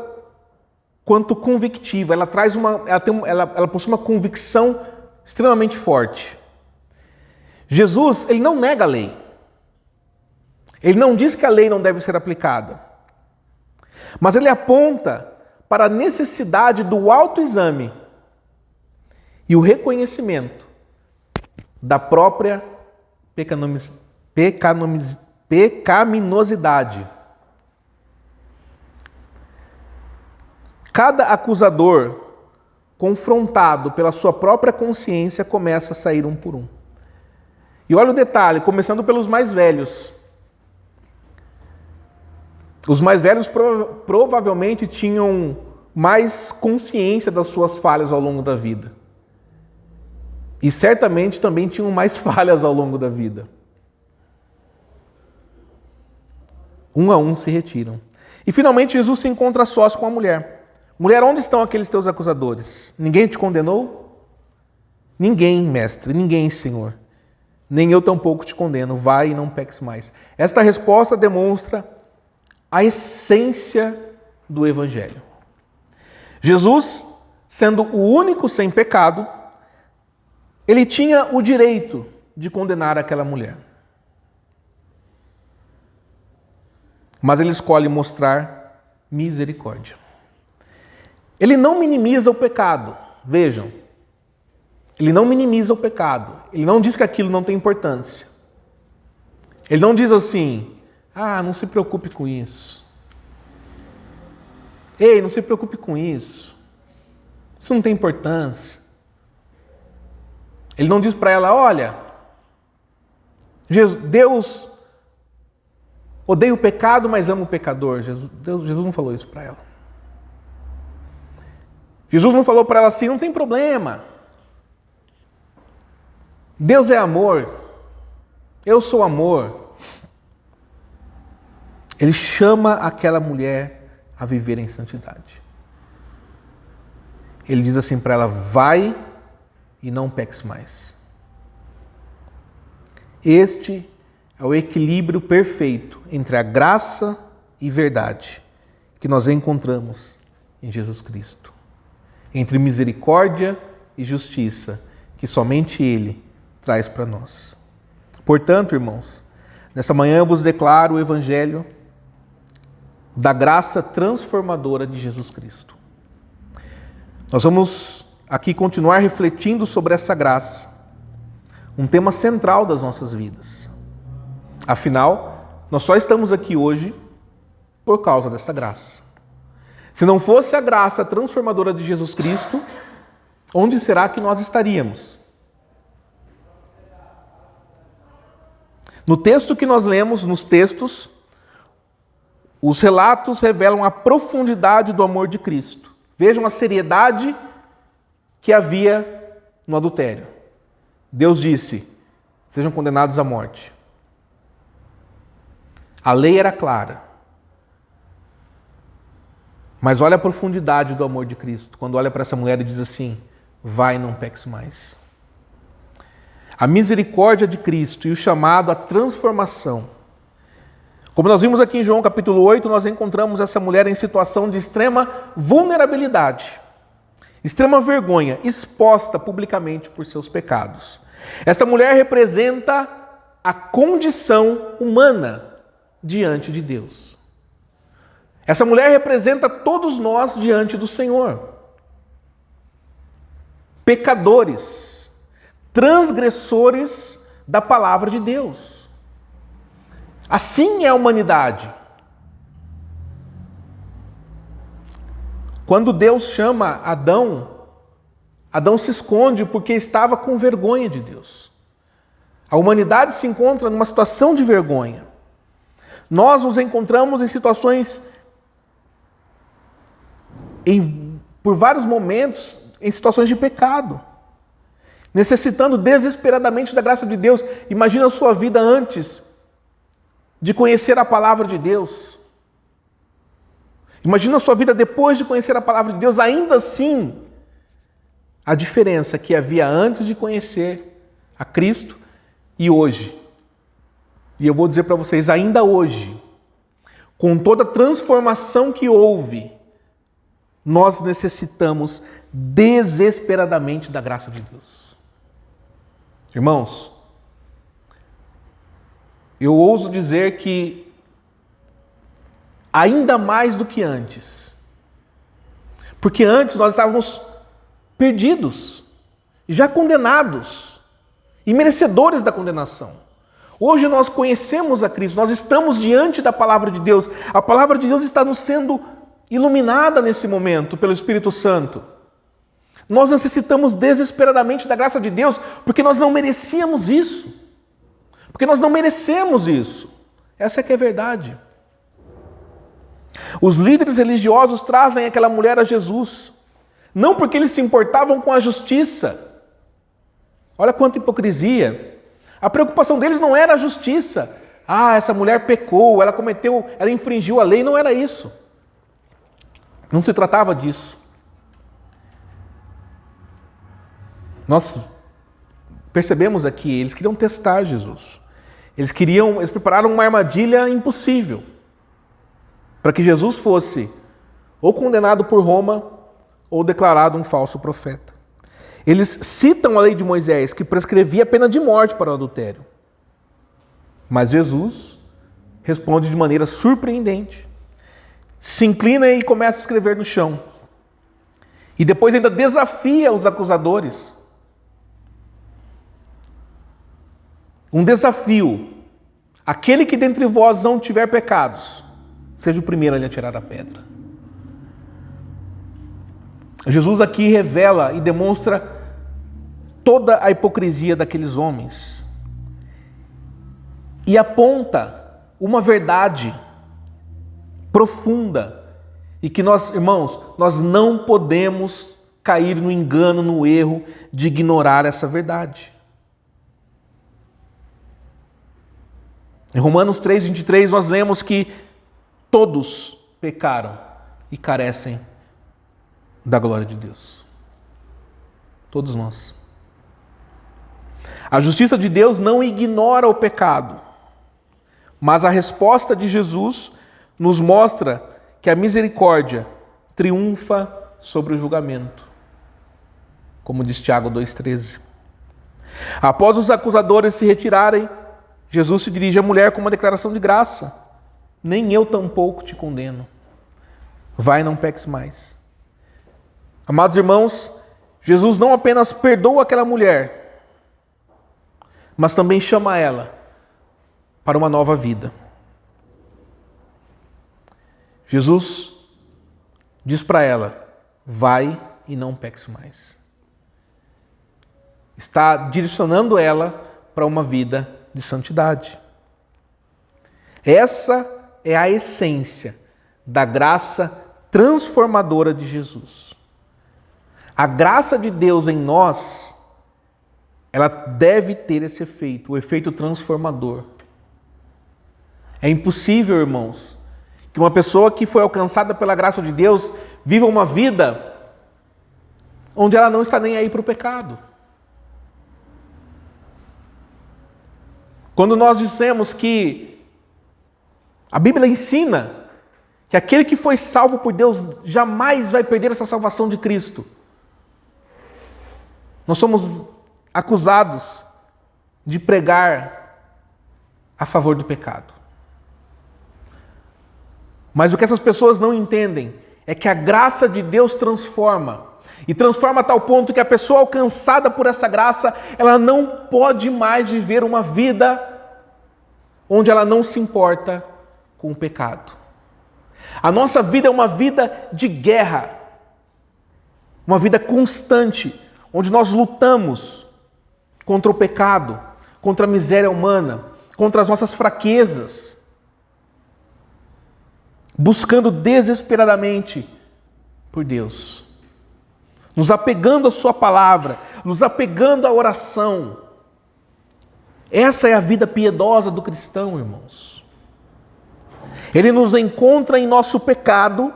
quanto convictiva. Ela possui uma convicção extremamente forte. Jesus, ele não nega a lei. Ele não diz que a lei não deve ser aplicada. Mas ele aponta para a necessidade do autoexame e o reconhecimento da própria pecaminosidade. Cada acusador confrontado pela sua própria consciência, começa a sair um por um. E olha o detalhe, começando pelos mais velhos. Os mais velhos provavelmente tinham mais consciência das suas falhas ao longo da vida. E certamente também tinham mais falhas ao longo da vida. Um a um se retiram. E finalmente Jesus se encontra sós com a mulher. Mulher, onde estão aqueles teus acusadores? Ninguém te condenou? Ninguém, mestre, ninguém, Senhor. Nem eu tampouco te condeno. Vai e não peques mais. Esta resposta demonstra a essência do Evangelho. Jesus, sendo o único sem pecado, ele tinha o direito de condenar aquela mulher. Mas ele escolhe mostrar misericórdia. Ele não minimiza o pecado. Vejam, ele não minimiza o pecado. Ele não diz que aquilo não tem importância. Ele não diz assim, não se preocupe com isso. Ei, não se preocupe com isso. Isso não tem importância. Ele não diz para ela, olha, Deus odeia o pecado, mas ama o pecador. Jesus não falou isso para ela. Jesus não falou para ela assim, não tem problema. Deus é amor. Eu sou amor. Ele chama aquela mulher a viver em santidade. Ele diz assim para ela, vai e não peques mais. Este é o equilíbrio perfeito entre a graça e verdade que nós encontramos em Jesus Cristo. Entre misericórdia e justiça, que somente Ele traz para nós. Portanto, irmãos, nessa manhã eu vos declaro o Evangelho da graça transformadora de Jesus Cristo. Nós vamos aqui continuar refletindo sobre essa graça, um tema central das nossas vidas. Afinal, nós só estamos aqui hoje por causa dessa graça. Se não fosse a graça transformadora de Jesus Cristo, onde será que nós estaríamos? No texto que nós lemos, nos textos, os relatos revelam a profundidade do amor de Cristo. Vejam a seriedade que havia no adultério. Deus disse, sejam condenados à morte. A lei era clara. Mas olha a profundidade do amor de Cristo, quando olha para essa mulher e diz assim, vai e não peques mais. A misericórdia de Cristo e o chamado à transformação. Como nós vimos aqui em João capítulo 8, nós encontramos essa mulher em situação de extrema vulnerabilidade, extrema vergonha, exposta publicamente por seus pecados. Essa mulher representa a condição humana diante de Deus. Essa mulher representa todos nós diante do Senhor. Pecadores, transgressores da palavra de Deus. Assim é a humanidade. Quando Deus chama Adão, Adão se esconde porque estava com vergonha de Deus. A humanidade se encontra numa situação de vergonha. Nós nos encontramos em situações, por vários momentos, em situações de pecado, necessitando desesperadamente da graça de Deus. Imagina a sua vida antes de conhecer a palavra de Deus. Imagina a sua vida depois de conhecer a palavra de Deus. Ainda assim, a diferença que havia antes de conhecer a Cristo e hoje. E eu vou dizer para vocês, ainda hoje, com toda a transformação que houve, nós necessitamos desesperadamente da graça de Deus. Irmãos, eu ouso dizer que ainda mais do que antes. Porque antes nós estávamos perdidos, já condenados e merecedores da condenação. Hoje nós conhecemos a Cristo, nós estamos diante da palavra de Deus. A palavra de Deus está nos sendo iluminada nesse momento pelo Espírito Santo. Nós necessitamos desesperadamente da graça de Deus, porque nós não merecíamos isso. Porque nós não merecemos isso. Essa é que é a verdade. Os líderes religiosos trazem aquela mulher a Jesus, não porque eles se importavam com a justiça. Olha quanta hipocrisia. A preocupação deles não era a justiça. Ah, essa mulher pecou, ela infringiu a lei. Não era isso. Não se tratava disso. Nós percebemos aqui, eles queriam testar Jesus. Eles prepararam uma armadilha impossível para que Jesus fosse ou condenado por Roma ou declarado um falso profeta. Eles citam a lei de Moisés, que prescrevia a pena de morte para o adultério. Mas Jesus responde de maneira surpreendente. Se inclina e começa a escrever no chão. E depois ainda desafia os acusadores. Um desafio. Aquele que dentre vós não tiver pecados, seja o primeiro a lhe atirar a pedra. Jesus aqui revela e demonstra toda a hipocrisia daqueles homens. E aponta uma verdade profunda. E que nós, irmãos, nós não podemos cair no engano, no erro de ignorar essa verdade. Em Romanos 3:23 nós lemos que todos pecaram e carecem da glória de Deus. Todos nós. A justiça de Deus não ignora o pecado, mas a resposta de Jesus nos mostra que a misericórdia triunfa sobre o julgamento, como diz Tiago 2,13. Após os acusadores se retirarem, Jesus se dirige à mulher com uma declaração de graça. Nem eu tampouco te condeno. Vai e não peques mais. Amados irmãos, Jesus não apenas perdoa aquela mulher, mas também chama ela para uma nova vida. Jesus diz para ela, vai e não peques mais. Está direcionando ela para uma vida de santidade. Essa é a essência da graça transformadora de Jesus. A graça de Deus em nós, ela deve ter esse efeito, o efeito transformador. É impossível, irmãos, que uma pessoa que foi alcançada pela graça de Deus viva uma vida onde ela não está nem aí para o pecado. Quando nós dissemos que a Bíblia ensina que aquele que foi salvo por Deus jamais vai perder essa salvação de Cristo, nós somos acusados de pregar a favor do pecado. Mas o que essas pessoas não entendem é que a graça de Deus transforma. E transforma a tal ponto que a pessoa alcançada por essa graça, ela não pode mais viver uma vida onde ela não se importa com o pecado. A nossa vida é uma vida de guerra, uma vida constante, onde nós lutamos contra o pecado, contra a miséria humana, contra as nossas fraquezas, buscando desesperadamente por Deus, nos apegando à sua palavra, nos apegando à oração. Essa é a vida piedosa do cristão, irmãos. Ele nos encontra em nosso pecado,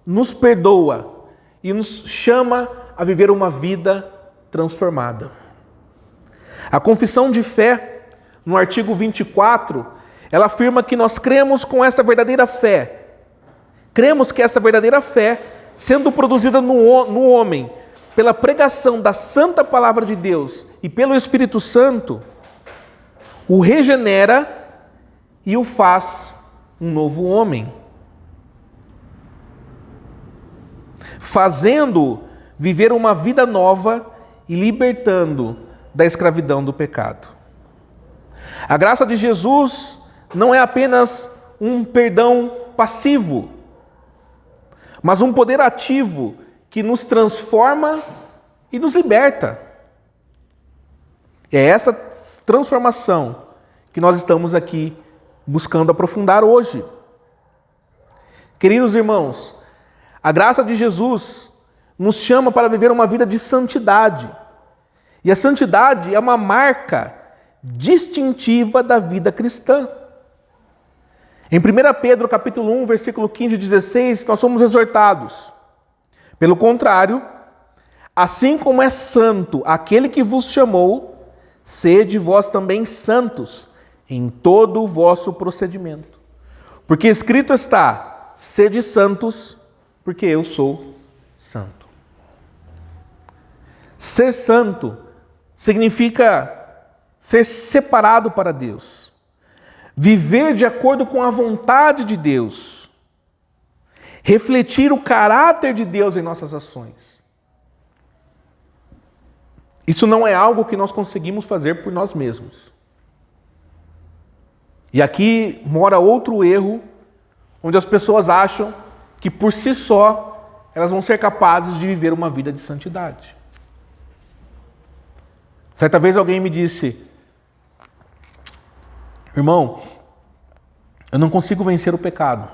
nos perdoa e nos chama a viver uma vida transformada. A confissão de fé, no artigo 24, ela afirma que nós cremos com esta verdadeira fé. Cremos que esta verdadeira fé, sendo produzida no homem, pela pregação da santa palavra de Deus e pelo Espírito Santo, o regenera e o faz um novo homem, fazendo viver uma vida nova e libertando da escravidão do pecado. A graça de Jesus não é apenas um perdão passivo, mas um poder ativo que nos transforma e nos liberta. É essa transformação que nós estamos aqui buscando aprofundar hoje. Queridos irmãos, a graça de Jesus nos chama para viver uma vida de santidade. E a santidade é uma marca distintiva da vida cristã. Em 1 Pedro capítulo 1, versículo 15 e 16, nós somos exortados: pelo contrário, assim como é santo aquele que vos chamou, sede vós também santos em todo o vosso procedimento. Porque escrito está: sede santos, porque eu sou santo. Ser santo significa ser separado para Deus. Viver de acordo com a vontade de Deus. Refletir o caráter de Deus em nossas ações. Isso não é algo que nós conseguimos fazer por nós mesmos. E aqui mora outro erro, onde as pessoas acham que por si só elas vão ser capazes de viver uma vida de santidade. Certa vez alguém me disse: irmão, eu não consigo vencer o pecado.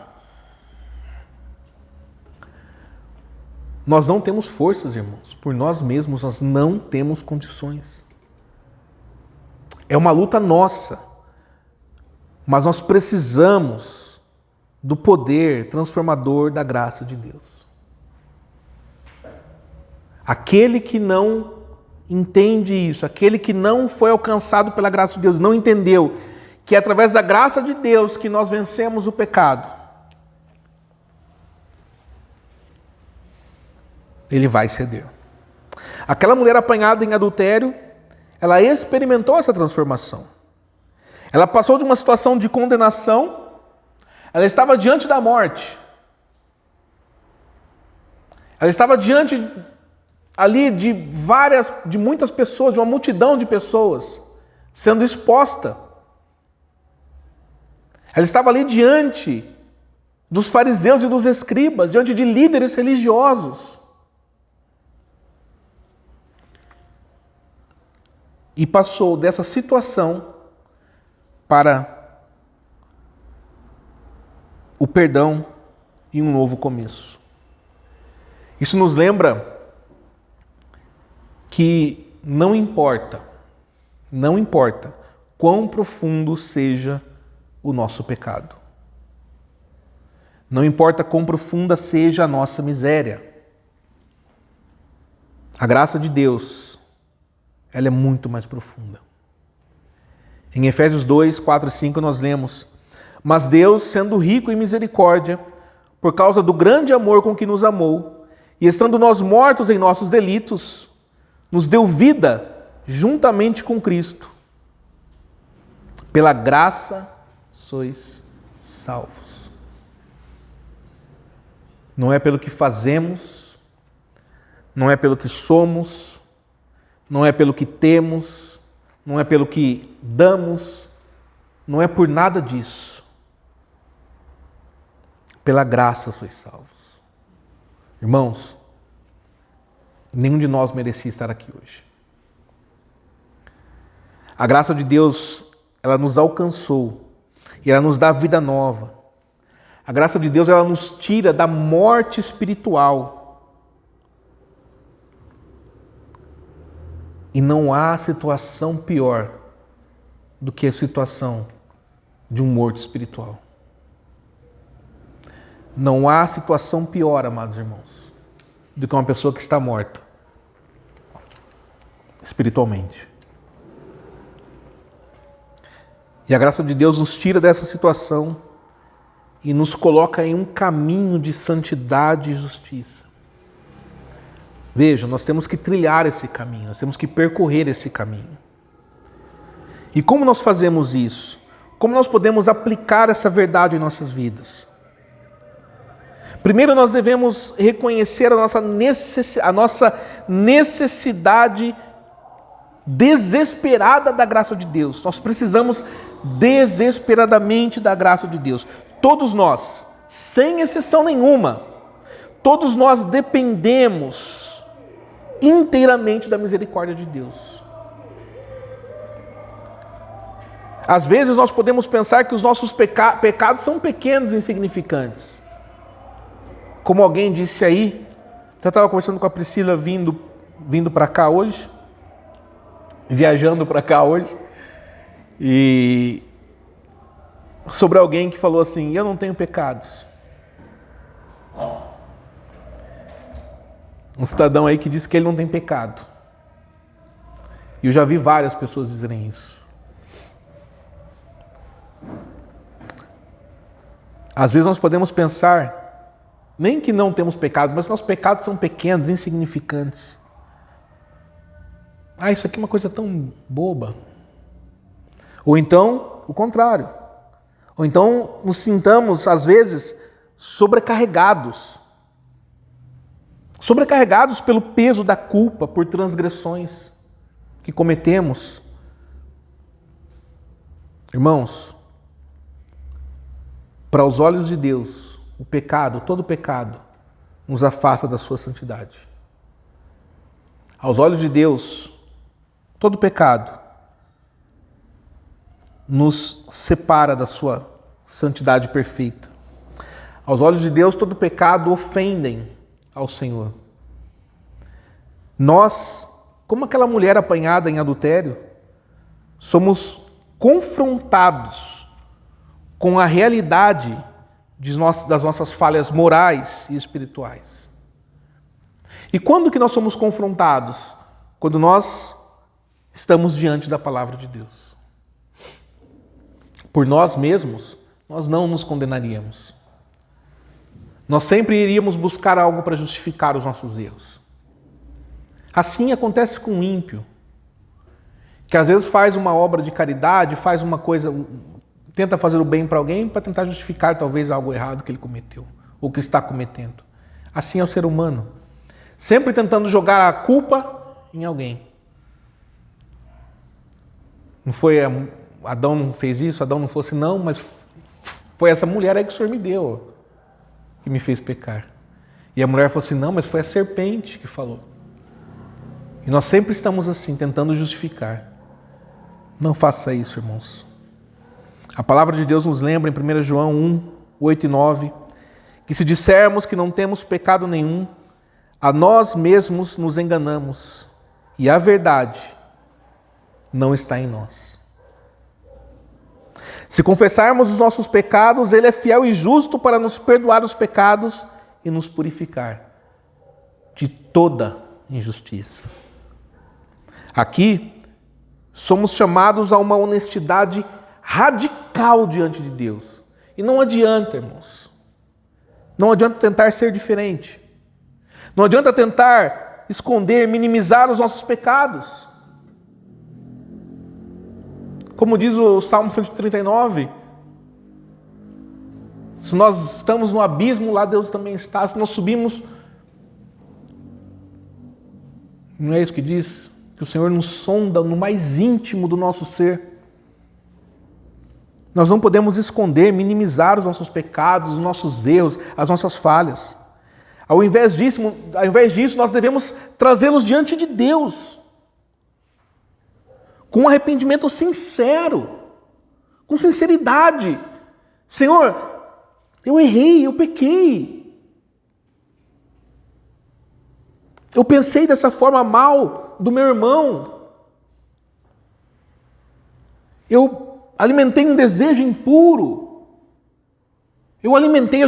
Nós não temos forças, irmãos. Por nós mesmos, nós não temos condições. É uma luta nossa. Mas nós precisamos do poder transformador da graça de Deus. Aquele que não entende isso, aquele que não foi alcançado pela graça de Deus, não entendeu que é através da graça de Deus que nós vencemos o pecado, ele vai ceder. Aquela mulher apanhada em adultério, ela experimentou essa transformação. Ela passou de uma situação de condenação, ela estava diante da morte. Ela estava diante ali de muitas pessoas, de uma multidão de pessoas, sendo exposta. Ela estava ali diante dos fariseus e dos escribas, diante de líderes religiosos. E passou dessa situação para o perdão e um novo começo. Isso nos lembra que não importa quão profundo seja o nosso pecado. Não importa quão profunda seja a nossa miséria. A graça de Deus, ela é muito mais profunda. Em Efésios 2, 4 e 5 nós lemos: mas Deus, sendo rico em misericórdia, por causa do grande amor com que nos amou, e estando nós mortos em nossos delitos, nos deu vida juntamente com Cristo. Pela graça sois salvos. Não é pelo que fazemos, não é pelo que somos, não é pelo que temos, não é pelo que damos, não é por nada disso. Pela graça sois salvos. Irmãos, nenhum de nós merecia estar aqui hoje. A graça de Deus, ela nos alcançou e ela nos dá vida nova. A graça de Deus, ela nos tira da morte espiritual. E não há situação pior do que a situação de um morto espiritual. Não há situação pior, amados irmãos, do que uma pessoa que está morta espiritualmente. E a graça de Deus nos tira dessa situação e nos coloca em um caminho de santidade e justiça. Veja, nós temos que trilhar esse caminho, nós temos que percorrer esse caminho. E como nós fazemos isso? Como nós podemos aplicar essa verdade em nossas vidas? Primeiro, nós devemos reconhecer a nossa necessidade desesperada da graça de Deus. Nós precisamos desesperadamente da graça de Deus. Todos nós, sem exceção nenhuma, todos nós dependemos inteiramente da misericórdia de Deus. Às vezes nós podemos pensar que os nossos pecados são pequenos e insignificantes. Como alguém disse aí, eu estava conversando com a Priscila vindo para cá hoje, viajando para cá hoje, e sobre alguém que falou assim: eu não tenho pecados. Um cidadão aí que disse que ele não tem pecado. E eu já vi várias pessoas dizerem isso. Às vezes nós podemos pensar, nem que não temos pecado, mas que nossos pecados são pequenos, insignificantes. Ah, isso aqui é uma coisa tão boba. Ou então, o contrário. Ou então nos sintamos, às vezes, sobrecarregados. Sobrecarregados pelo peso da culpa, por transgressões que cometemos. Irmãos, para os olhos de Deus, o pecado, todo pecado, nos afasta da sua santidade. Aos olhos de Deus, todo pecado nos separa da sua santidade perfeita. Aos olhos de Deus, todo pecado ofendem ao Senhor. Nós, como aquela mulher apanhada em adultério, somos confrontados com a realidade das nossas falhas morais e espirituais. E quando que nós somos confrontados? Quando nós estamos diante da palavra de Deus. Por nós mesmos, nós não nos condenaríamos. Nós sempre iríamos buscar algo para justificar os nossos erros. Assim acontece com o ímpio, que às vezes faz uma obra de caridade, faz uma coisa, tenta fazer o bem para alguém para tentar justificar talvez algo errado que ele cometeu, ou que está cometendo. Assim é o ser humano, sempre tentando jogar a culpa em alguém. Não foi Adão não fez isso, Adão não fosse não, mas foi essa mulher aí que o Senhor me deu, que me fez pecar. E a mulher falou assim: não, mas foi a serpente que falou. E nós sempre estamos assim, tentando justificar. Não faça isso, irmãos. A palavra de Deus nos lembra em 1 João 1, 8 e 9, que se dissermos que não temos pecado nenhum, a nós mesmos nos enganamos, e a verdade não está em nós. Se confessarmos os nossos pecados, Ele é fiel e justo para nos perdoar os pecados e nos purificar de toda injustiça. Aqui, somos chamados a uma honestidade radical diante de Deus. E não adianta, irmãos. Não adianta tentar ser diferente. Não adianta tentar esconder, minimizar os nossos pecados. Como diz o Salmo 139, se nós estamos no abismo, lá Deus também está. Se nós subimos, não é isso que diz? Que o Senhor nos sonda no mais íntimo do nosso ser. Nós não podemos esconder, minimizar os nossos pecados, os nossos erros, as nossas falhas. Ao invés disso, nós devemos trazê-los diante de Deus, com um arrependimento sincero, com sinceridade. Senhor, eu errei, eu pequei. Eu pensei dessa forma mal do meu irmão. Eu alimentei um desejo impuro. Eu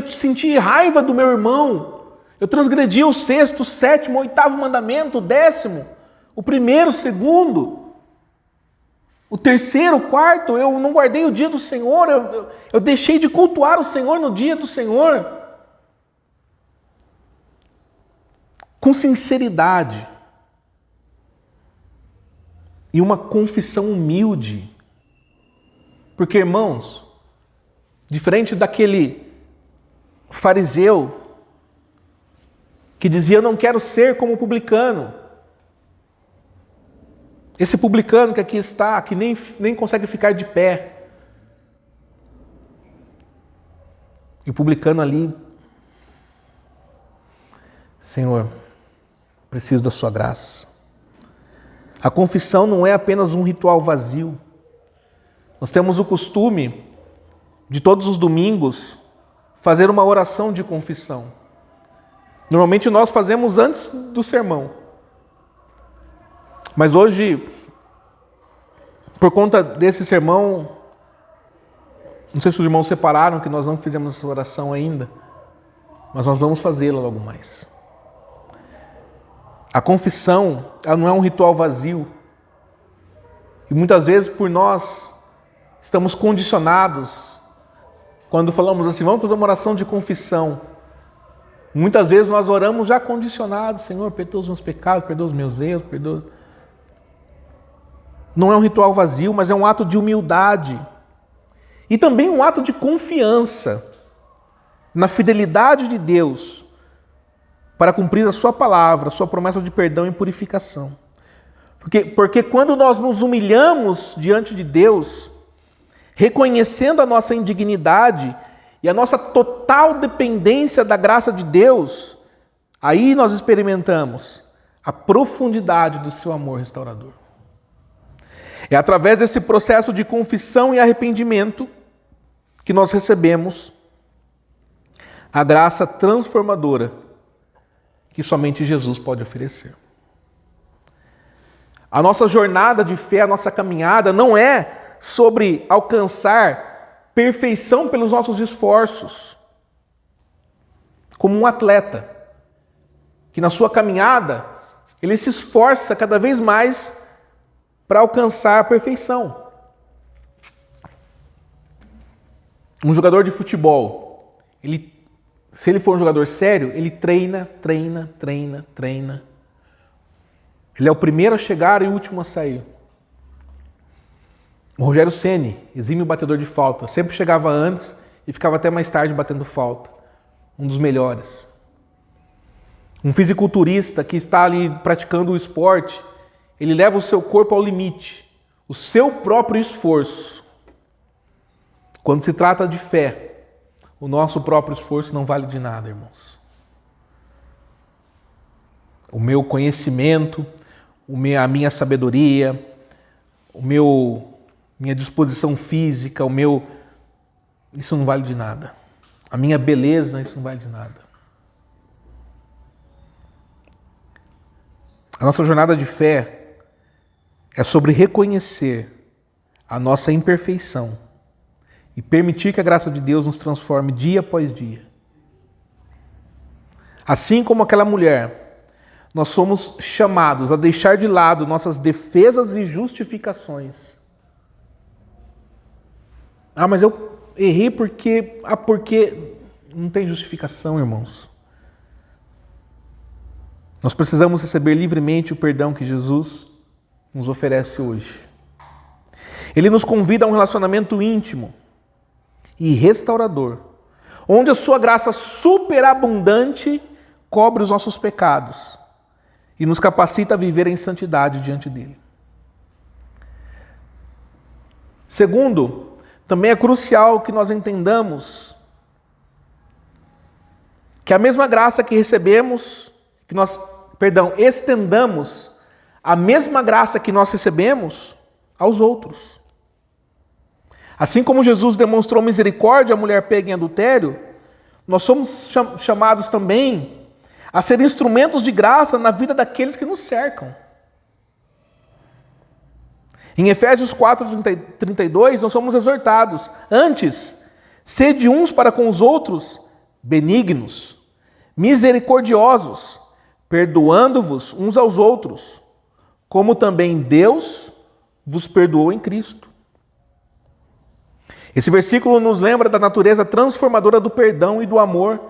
senti raiva do meu irmão. Eu transgredi o 6º, 7º, 8º mandamento, o 10º, o 1º, o 2º, o 3º, o 4º. Eu não guardei o dia do Senhor. Eu deixei de cultuar o Senhor no dia do Senhor. Com sinceridade e uma confissão humilde. Porque, irmãos, diferente daquele fariseu que dizia: eu não quero ser como o publicano. Esse publicano que aqui está, que nem consegue ficar de pé. E o publicano ali: Senhor, preciso da sua graça. A confissão não é apenas um ritual vazio. Nós temos o costume de todos os domingos fazer uma oração de confissão. Normalmente nós fazemos antes do sermão. Mas hoje, por conta desse sermão, não sei se os irmãos separaram que nós não fizemos essa oração ainda, mas nós vamos fazê-la logo mais. A confissão, ela não é um ritual vazio. E muitas vezes por nós estamos condicionados, quando falamos assim, vamos fazer uma oração de confissão. Muitas vezes nós oramos já condicionados, Senhor, perdoa os meus pecados, perdoa os meus erros, perdoa. Não é um ritual vazio, mas é um ato de humildade. E também um ato de confiança na fidelidade de Deus para cumprir a sua palavra, a sua promessa de perdão e purificação. Porque quando nós nos humilhamos diante de Deus, reconhecendo a nossa indignidade e a nossa total dependência da graça de Deus, aí nós experimentamos a profundidade do seu amor restaurador. É através desse processo de confissão e arrependimento que nós recebemos a graça transformadora que somente Jesus pode oferecer. A nossa jornada de fé, a nossa caminhada não é sobre alcançar perfeição pelos nossos esforços. Como um atleta, que na sua caminhada, ele se esforça cada vez mais para alcançar a perfeição. Um jogador de futebol, se ele for um jogador sério, ele treina. Ele é o primeiro a chegar e o último a sair. O Rogério Ceni, exímio batedor de falta, sempre chegava antes e ficava até mais tarde batendo falta. Um dos melhores. Um fisiculturista que está ali praticando o esporte, ele leva o seu corpo ao limite, o seu próprio esforço. Quando se trata de fé, o nosso próprio esforço não vale de nada, irmãos. O meu conhecimento, a minha sabedoria, minha disposição física, isso não vale de nada. A minha beleza, isso não vale de nada. A nossa jornada de fé é sobre reconhecer a nossa imperfeição e permitir que a graça de Deus nos transforme dia após dia. Assim como aquela mulher, nós somos chamados a deixar de lado nossas defesas e justificações. Mas eu errei porque não tem justificação, irmãos. Nós precisamos receber livremente o perdão que Jesus nos oferece hoje. Ele nos convida a um relacionamento íntimo e restaurador, onde a sua graça superabundante cobre os nossos pecados e nos capacita a viver em santidade diante dele. Segundo, também é crucial que nós entendamos que a mesma graça que recebemos, estendamos a mesma graça que nós recebemos aos outros. Assim como Jesus demonstrou misericórdia à mulher pega em adultério, nós somos chamados também a ser instrumentos de graça na vida daqueles que nos cercam. Em Efésios 4:32, nós somos exortados: antes, sede uns para com os outros benignos, misericordiosos, perdoando-vos uns aos outros, como também Deus vos perdoou em Cristo. Esse versículo nos lembra da natureza transformadora do perdão e do amor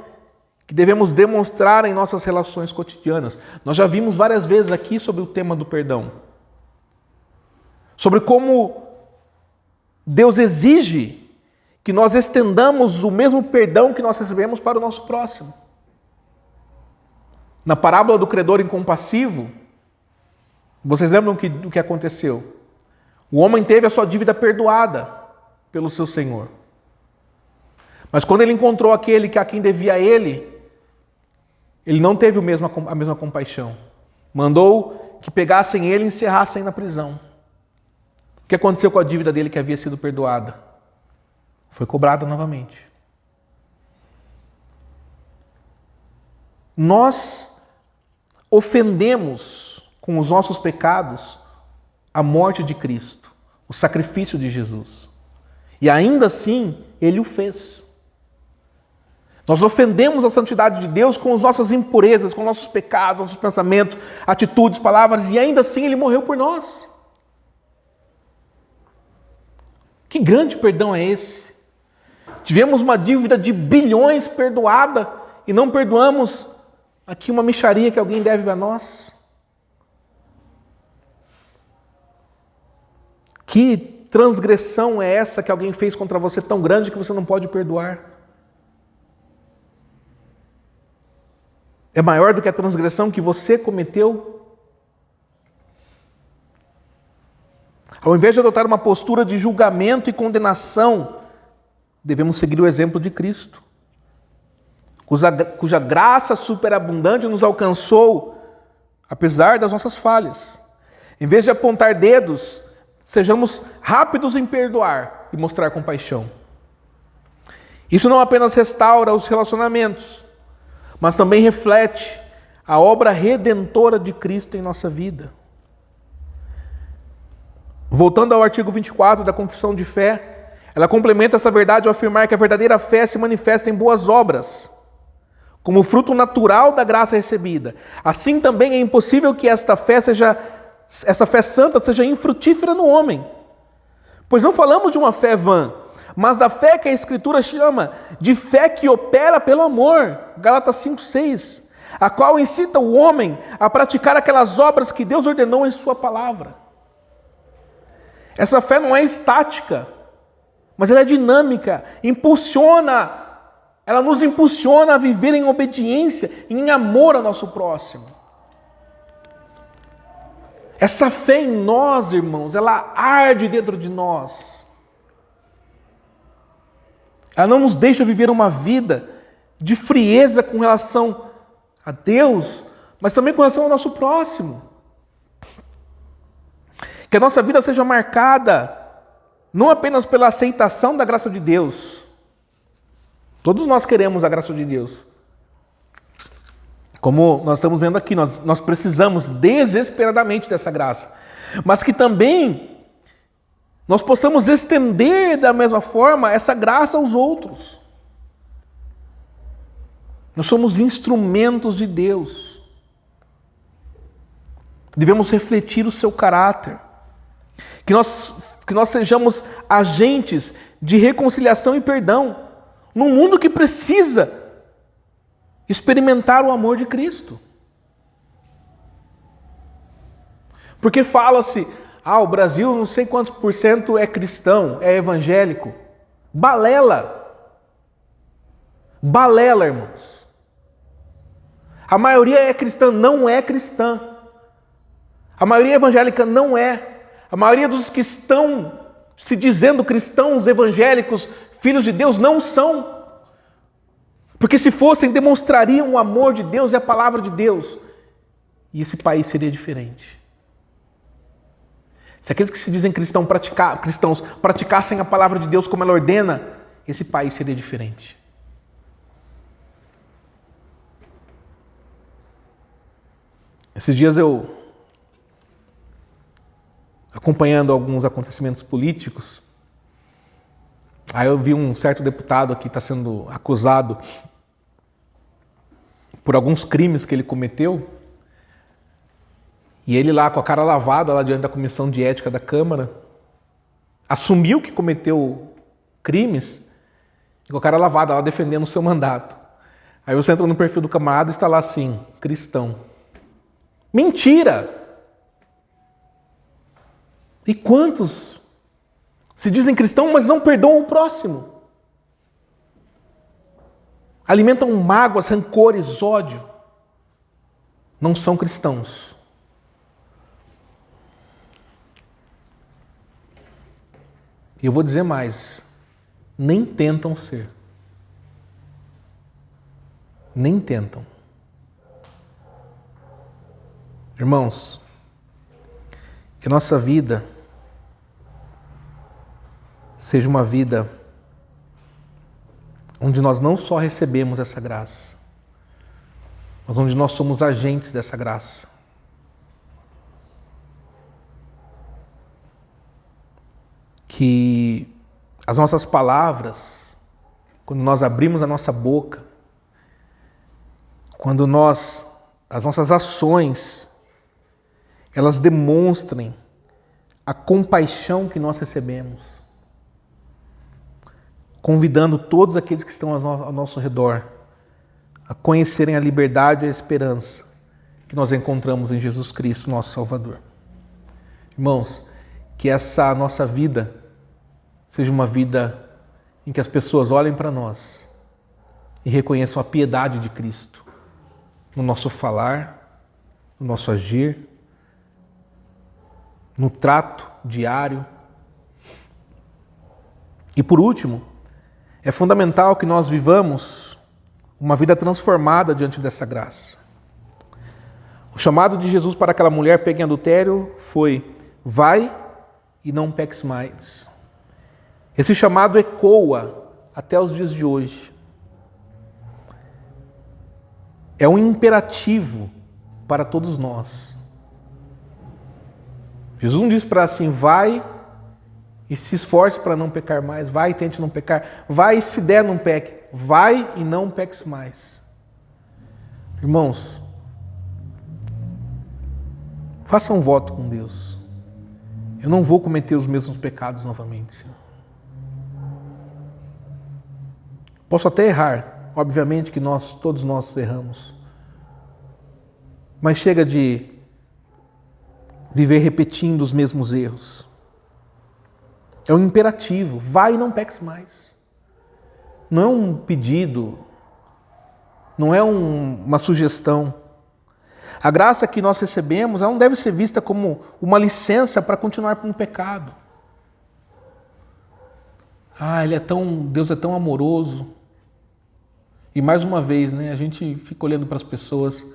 que devemos demonstrar em nossas relações cotidianas. Nós já vimos várias vezes aqui sobre o tema do perdão. Sobre como Deus exige que nós estendamos o mesmo perdão que nós recebemos para o nosso próximo. Na parábola do credor incompassivo, vocês lembram do que aconteceu? O homem teve a sua dívida perdoada pelo seu senhor. Mas quando ele encontrou aquele a quem devia ele não teve a mesma compaixão. Mandou que pegassem ele e encerrassem na prisão. O que aconteceu com a dívida dele que havia sido perdoada? Foi cobrada novamente. Nós ofendemos com os nossos pecados a morte de Cristo, o sacrifício de Jesus. E ainda assim, Ele o fez. Nós ofendemos a santidade de Deus com as nossas impurezas, com nossos pecados, nossos pensamentos, atitudes, palavras, e ainda assim Ele morreu por nós. Que grande perdão é esse? Tivemos uma dívida de bilhões perdoada e não perdoamos aqui uma mixaria que alguém deve a nós? Que transgressão é essa que alguém fez contra você tão grande que você não pode perdoar? É maior do que a transgressão que você cometeu? Ao invés de adotar uma postura de julgamento e condenação, devemos seguir o exemplo de Cristo, cuja graça superabundante nos alcançou, apesar das nossas falhas. Em vez de apontar dedos, sejamos rápidos em perdoar e mostrar compaixão. Isso não apenas restaura os relacionamentos, mas também reflete a obra redentora de Cristo em nossa vida. Voltando ao artigo 24 da Confissão de Fé, ela complementa essa verdade ao afirmar que a verdadeira fé se manifesta em boas obras, como fruto natural da graça recebida. Assim também é impossível que essa fé santa seja infrutífera no homem. Pois não falamos de uma fé vã, mas da fé que a Escritura chama de fé que opera pelo amor, Gálatas 5:6, a qual incita o homem a praticar aquelas obras que Deus ordenou em sua palavra. Essa fé não é estática, mas ela é dinâmica, ela nos impulsiona a viver em obediência, em amor ao nosso próximo. Essa fé em nós, irmãos, ela arde dentro de nós. Ela não nos deixa viver uma vida de frieza com relação a Deus, mas também com relação ao nosso próximo. Que a nossa vida seja marcada não apenas pela aceitação da graça de Deus. Todos nós queremos a graça de Deus. Como nós estamos vendo aqui, nós precisamos desesperadamente dessa graça. Mas que também nós possamos estender da mesma forma essa graça aos outros. Nós somos instrumentos de Deus. Devemos refletir o seu caráter. Que nós sejamos agentes de reconciliação e perdão num mundo que precisa experimentar o amor de Cristo. Porque fala-se, o Brasil não sei quantos por cento é cristão, é evangélico. Balela, irmãos. A maioria é cristã, não é cristã. A maioria evangélica não é. A maioria dos que estão se dizendo cristãos evangélicos, filhos de Deus, não são. Porque se fossem, demonstrariam o amor de Deus e a palavra de Deus. E esse país seria diferente. Se aqueles que se dizem cristãos praticassem a palavra de Deus como ela ordena, esse país seria diferente. Esses dias eu, acompanhando alguns acontecimentos políticos, aí eu vi um certo deputado que está sendo acusado por alguns crimes que ele cometeu, e ele lá com a cara lavada lá diante da Comissão de Ética da Câmara, assumiu que cometeu crimes, e com a cara lavada lá defendendo o seu mandato. Aí você entra no perfil do camarada e está lá assim, cristão. Mentira! E quantos se dizem cristãos, mas não perdoam o próximo? Alimentam mágoas, rancores, ódio. Não são cristãos. E eu vou dizer mais, nem tentam ser. Nem tentam. Irmãos, que a nossa vida seja uma vida onde nós não só recebemos essa graça, mas onde nós somos agentes dessa graça. Que as nossas palavras, quando nós abrimos a nossa boca, quando as nossas ações, elas demonstrem a compaixão que nós recebemos, convidando todos aqueles que estão ao nosso redor a conhecerem a liberdade e a esperança que nós encontramos em Jesus Cristo, nosso Salvador. Irmãos, que essa nossa vida seja uma vida em que as pessoas olhem para nós e reconheçam a piedade de Cristo no nosso falar, no nosso agir, no trato diário. E por último, é fundamental que nós vivamos uma vida transformada diante dessa graça. O chamado de Jesus para aquela mulher pega em adultério foi: vai e não peques mais. Esse chamado ecoa até os dias de hoje. É um imperativo para todos nós. Jesus não diz para assim: vai e se esforce para não pecar mais, vai e tente não pecar, vai e se der não peque, vai e não peques mais. Irmãos, faça um voto com Deus. Eu não vou cometer os mesmos pecados novamente, Senhor. Posso até errar, obviamente que todos nós erramos, mas chega de viver repetindo os mesmos erros. É um imperativo, vai e não peques mais. Não é um pedido, não é uma sugestão. A graça que nós recebemos, ela não deve ser vista como uma licença para continuar com o pecado. Deus é tão amoroso. E mais uma vez, né, a gente fica olhando para as pessoas,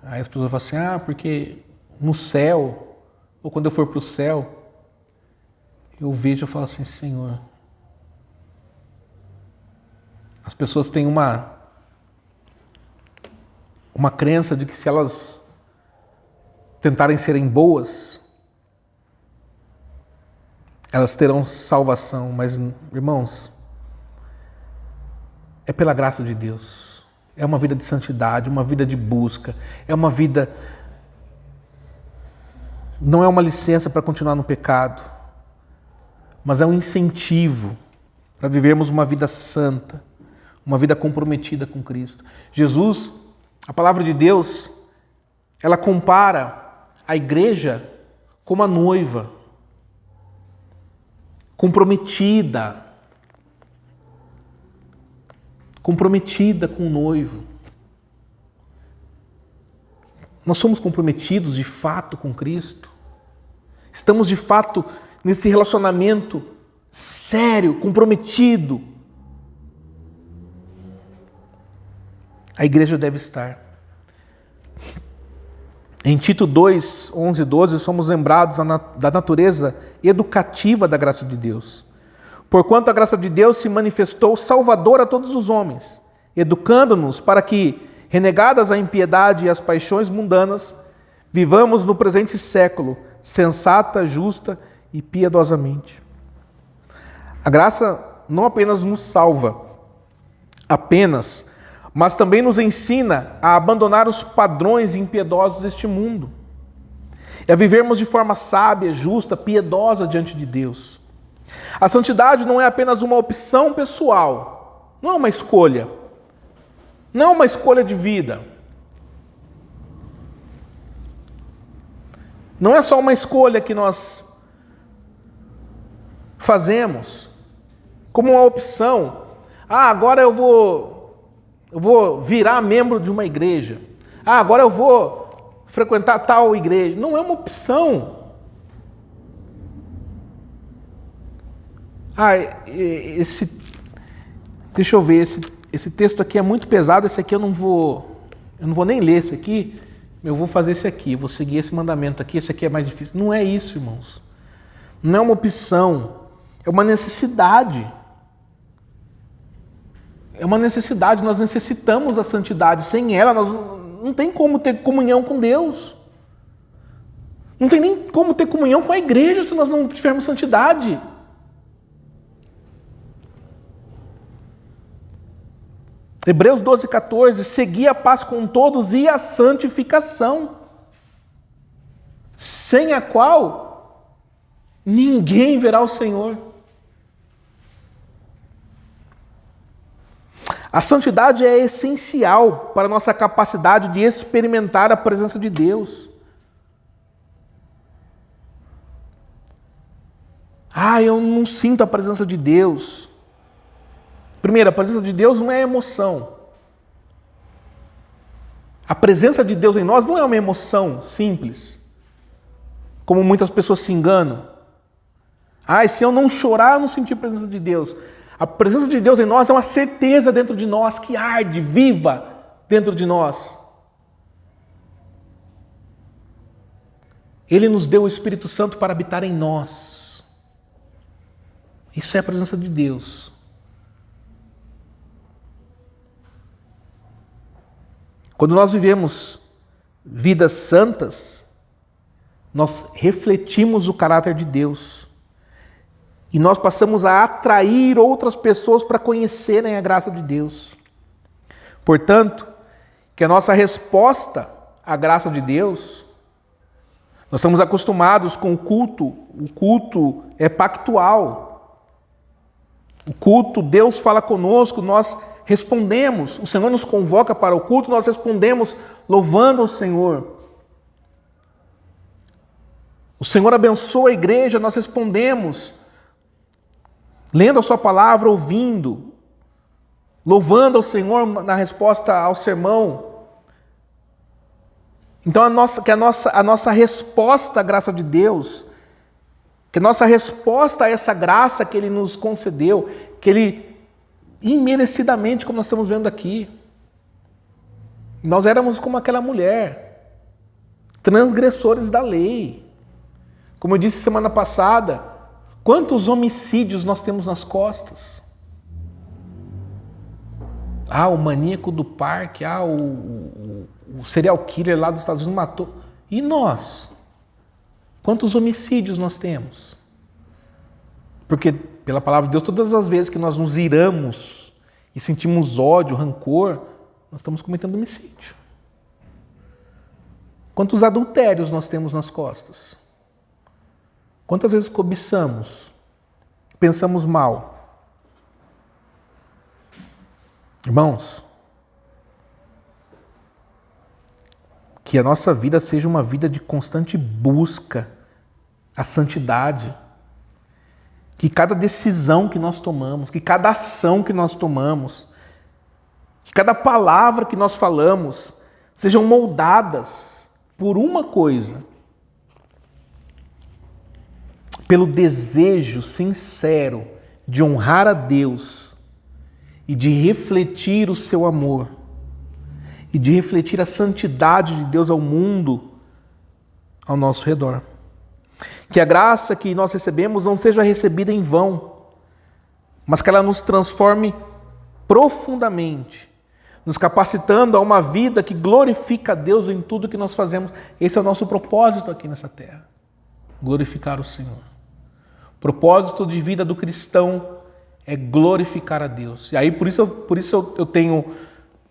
aí as pessoas falam assim: porque no céu, ou quando eu for para o céu, eu vejo e falo assim: Senhor, as pessoas têm uma crença de que se elas tentarem serem boas, elas terão salvação. Mas, irmãos, é pela graça de Deus. É uma vida de santidade, uma vida de busca, é uma vida... Não é uma licença para continuar no pecado, mas é um incentivo para vivermos uma vida santa, uma vida comprometida com Cristo. Jesus, a palavra de Deus, ela compara a igreja como a noiva, comprometida com o noivo. Nós somos comprometidos de fato com Cristo? Estamos de fato nesse relacionamento sério, comprometido? A igreja deve estar. Em Tito 2, 11 e 12, somos lembrados da natureza educativa da graça de Deus. Porquanto a graça de Deus se manifestou salvadora a todos os homens, educando-nos para que, renegadas a impiedade e as paixões mundanas, vivamos no presente século, sensata, justa e piedosamente. A graça não apenas nos salva, mas também nos ensina a abandonar os padrões impiedosos deste mundo e a vivermos de forma sábia, justa, piedosa diante de Deus. A santidade não é apenas uma opção pessoal, não é uma escolha, não é uma escolha de vida. Não é só uma escolha que nós fazemos como uma opção. Agora eu vou virar membro de uma igreja. Agora eu vou frequentar tal igreja. Não é uma opção. Deixa eu ver, esse texto aqui é muito pesado, esse aqui eu não vou nem ler esse aqui, eu vou fazer esse aqui, eu vou seguir esse mandamento aqui, esse aqui é mais difícil. Não é isso, irmãos. Não é uma opção, é uma necessidade. É uma necessidade, nós necessitamos da santidade. Sem ela, nós não tem como ter comunhão com Deus. Não tem nem como ter comunhão com a igreja se nós não tivermos santidade. Hebreus 12:14, segui a paz com todos e a santificação, sem a qual ninguém verá o Senhor. A santidade é essencial para a nossa capacidade de experimentar a presença de Deus. Eu não sinto a presença de Deus. Primeiro, a presença de Deus não é emoção. A presença de Deus em nós não é uma emoção simples, como muitas pessoas se enganam. Se eu não chorar, eu não senti a presença de Deus. A presença de Deus em nós é uma certeza dentro de nós, que arde, viva dentro de nós. Ele nos deu o Espírito Santo para habitar em nós. Isso é a presença de Deus. Quando nós vivemos vidas santas, nós refletimos o caráter de Deus. E nós passamos a atrair outras pessoas para conhecerem a graça de Deus. Portanto, que a nossa resposta à graça de Deus, nós estamos acostumados com o culto é pactual. O culto, Deus fala conosco, nós respondemos. O Senhor nos convoca para o culto, nós respondemos louvando ao Senhor. O Senhor abençoa a igreja, nós respondemos lendo a sua palavra, ouvindo, louvando ao Senhor na resposta ao sermão. Então a nossa resposta à graça de Deus, que a nossa resposta a essa graça que Ele nos concedeu, que Ele imerecidamente, como nós estamos vendo aqui, nós éramos como aquela mulher, transgressores da lei. Como eu disse semana passada, quantos homicídios nós temos nas costas? O maníaco do parque, o serial killer lá dos Estados Unidos matou. E nós? Quantos homicídios nós temos? Porque, pela palavra de Deus, todas as vezes que nós nos iramos e sentimos ódio, rancor, nós estamos cometendo homicídio. Quantos adultérios nós temos nas costas? Quantas vezes cobiçamos? Pensamos mal? Irmãos, que a nossa vida seja uma vida de constante busca à santidade. Que cada decisão que nós tomamos, que cada ação que nós tomamos, que cada palavra que nós falamos, sejam moldadas por uma coisa: pelo desejo sincero de honrar a Deus e de refletir o seu amor e de refletir a santidade de Deus ao mundo ao nosso redor. Que a graça que nós recebemos não seja recebida em vão, mas que ela nos transforme profundamente, nos capacitando a uma vida que glorifica a Deus em tudo que nós fazemos. Esse é o nosso propósito aqui nessa terra, glorificar o Senhor. O propósito de vida do cristão é glorificar a Deus. E aí por isso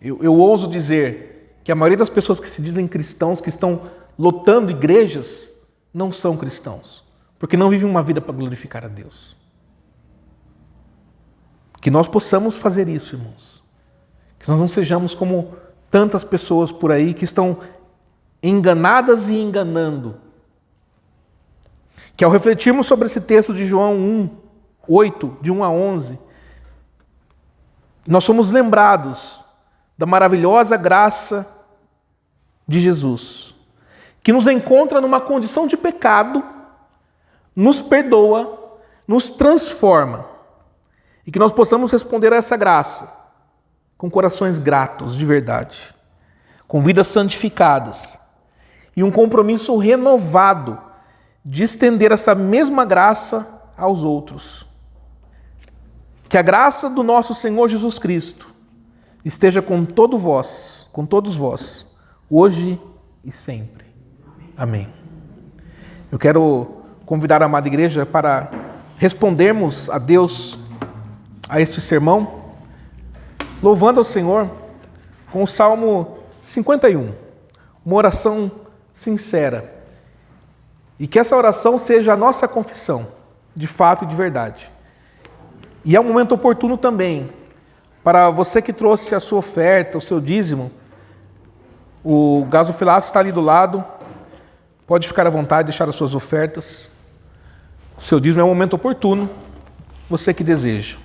eu ouso dizer que a maioria das pessoas que se dizem cristãos, que estão lotando igrejas, não são cristãos, porque não vivem uma vida para glorificar a Deus. Que nós possamos fazer isso, irmãos. Que nós não sejamos como tantas pessoas por aí que estão enganadas e enganando. Que ao refletirmos sobre esse texto de João 8, de 1 a 11, nós somos lembrados da maravilhosa graça de Jesus, que nos encontra numa condição de pecado, nos perdoa, nos transforma, e que nós possamos responder a essa graça com corações gratos de verdade, com vidas santificadas, e um compromisso renovado de estender essa mesma graça aos outros. Que a graça do nosso Senhor Jesus Cristo esteja com todos vós, hoje e sempre. Amém. Eu quero convidar a amada igreja para respondermos a Deus a este sermão, louvando ao Senhor com o Salmo 51, uma oração sincera. E que essa oração seja a nossa confissão, de fato e de verdade. E é um momento oportuno também, para você que trouxe a sua oferta, o seu dízimo, o gasofilaço está ali do lado, pode ficar à vontade, deixar as suas ofertas. O seu dízimo é um momento oportuno, você que deseja.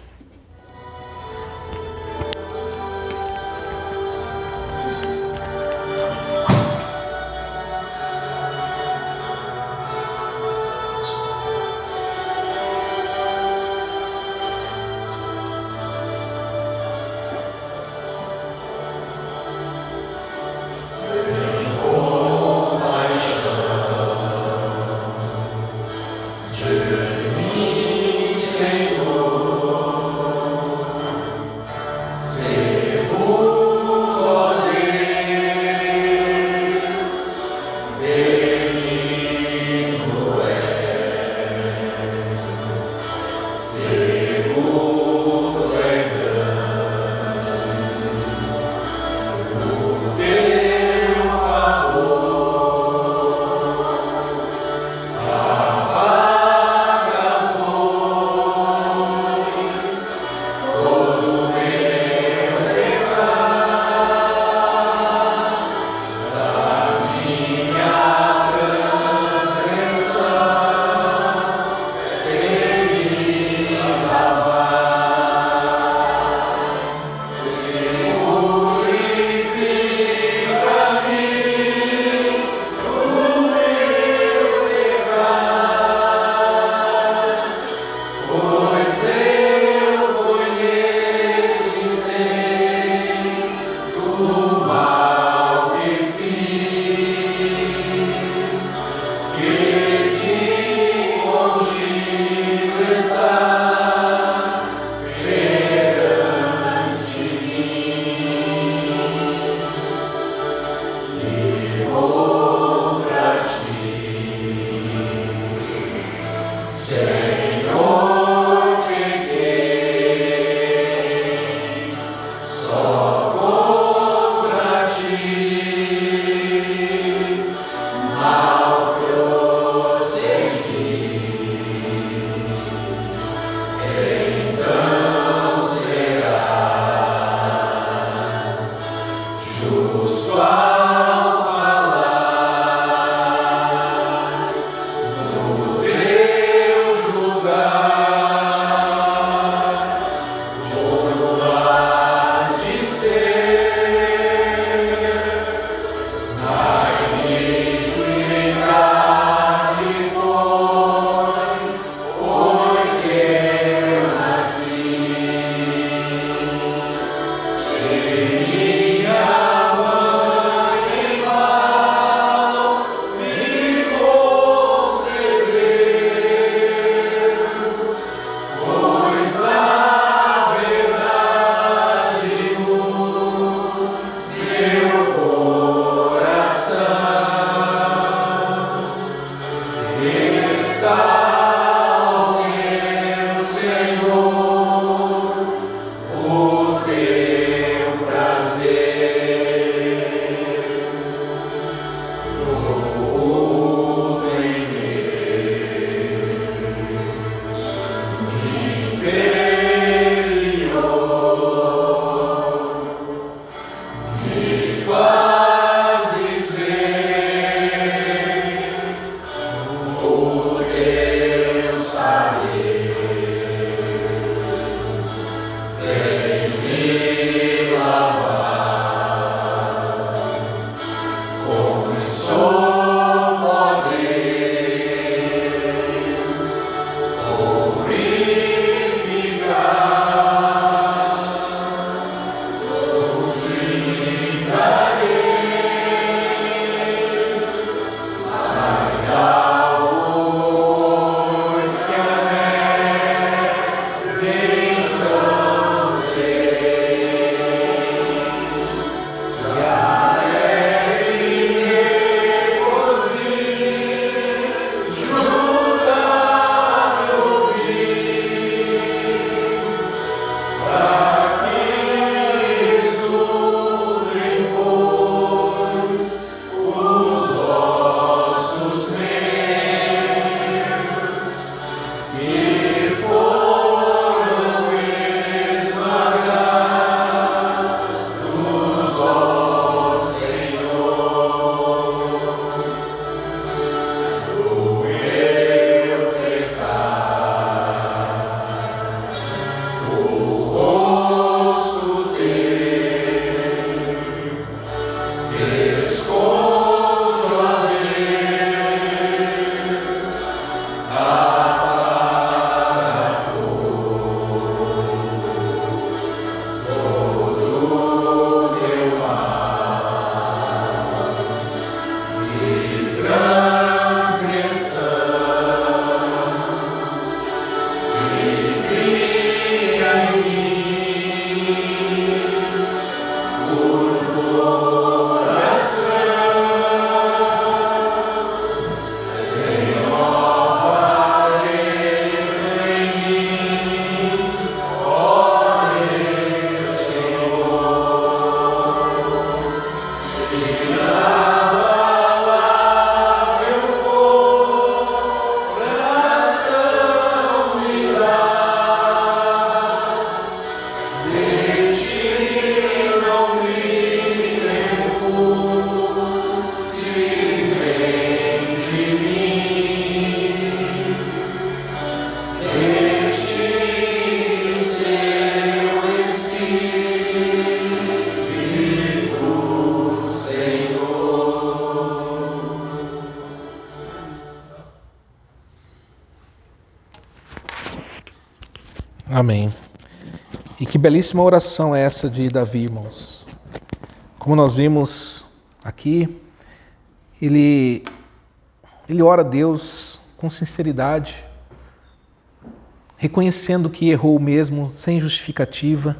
Amém. E que belíssima oração é essa de Davi, irmãos. Como nós vimos aqui, ele ora a Deus com sinceridade, reconhecendo que errou mesmo, sem justificativa,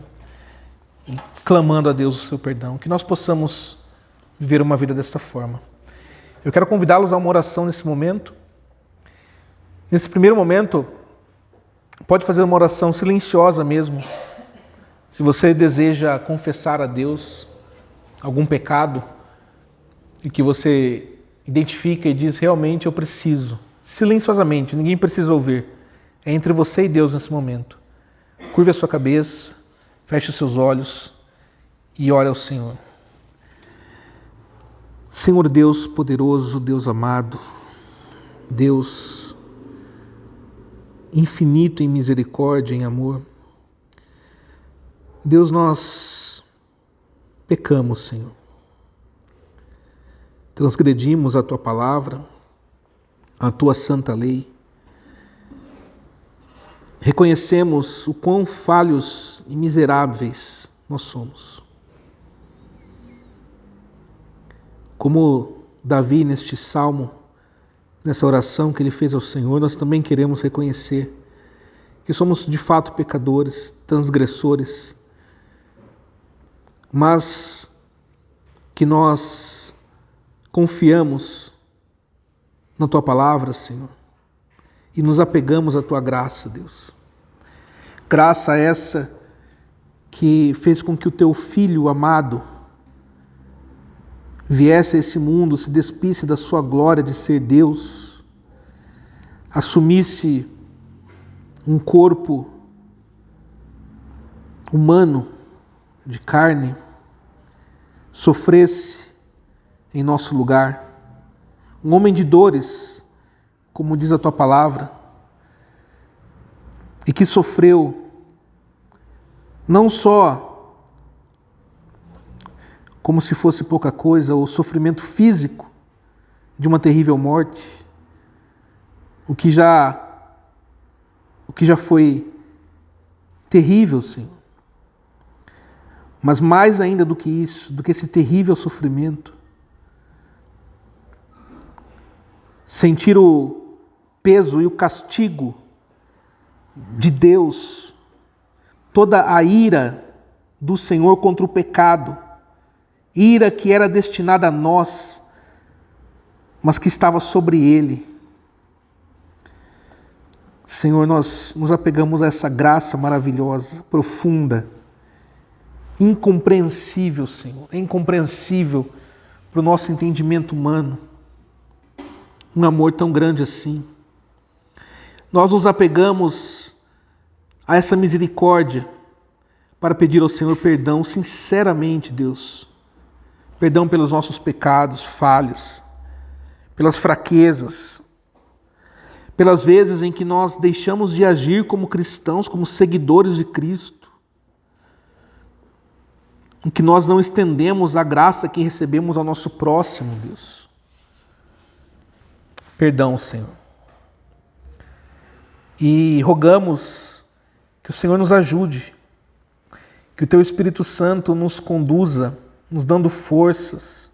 e clamando a Deus o seu perdão. Que nós possamos viver uma vida dessa forma. Eu quero convidá-los a uma oração nesse momento. Nesse primeiro momento, pode fazer uma oração silenciosa mesmo. Se você deseja confessar a Deus algum pecado e que você identifica e diz, realmente eu preciso, silenciosamente, ninguém precisa ouvir. É entre você e Deus nesse momento. Curve a sua cabeça, feche os seus olhos e ore ao Senhor. Senhor Deus poderoso, Deus amado, Deus infinito em misericórdia, em amor. Deus, nós pecamos, Senhor. Transgredimos a Tua palavra, a Tua santa lei. Reconhecemos o quão falhos e miseráveis nós somos. Como Davi, neste salmo, nessa oração que ele fez ao Senhor, nós também queremos reconhecer que somos de fato pecadores, transgressores, mas que nós confiamos na Tua palavra, Senhor, e nos apegamos à Tua graça, Deus. Graça essa que fez com que o Teu Filho amado viesse a esse mundo, se despisse da sua glória de ser Deus, assumisse um corpo humano, de carne, sofresse em nosso lugar, um homem de dores, como diz a Tua palavra, e que sofreu não só como se fosse pouca coisa, o sofrimento físico de uma terrível morte, o que já foi terrível, Senhor. Mas mais ainda do que isso, do que esse terrível sofrimento, sentir o peso e o castigo de Deus, toda a ira do Senhor contra o pecado, ira que era destinada a nós, mas que estava sobre Ele. Senhor, nós nos apegamos a essa graça maravilhosa, profunda, incompreensível, Senhor, incompreensível para o nosso entendimento humano, um amor tão grande assim. Nós nos apegamos a essa misericórdia para pedir ao Senhor perdão sinceramente, Deus. Perdão pelos nossos pecados, falhas, pelas fraquezas, pelas vezes em que nós deixamos de agir como cristãos, como seguidores de Cristo, em que nós não estendemos a graça que recebemos ao nosso próximo, Deus. Perdão, Senhor. E rogamos que o Senhor nos ajude, que o Teu Espírito Santo nos conduza, nos dando forças,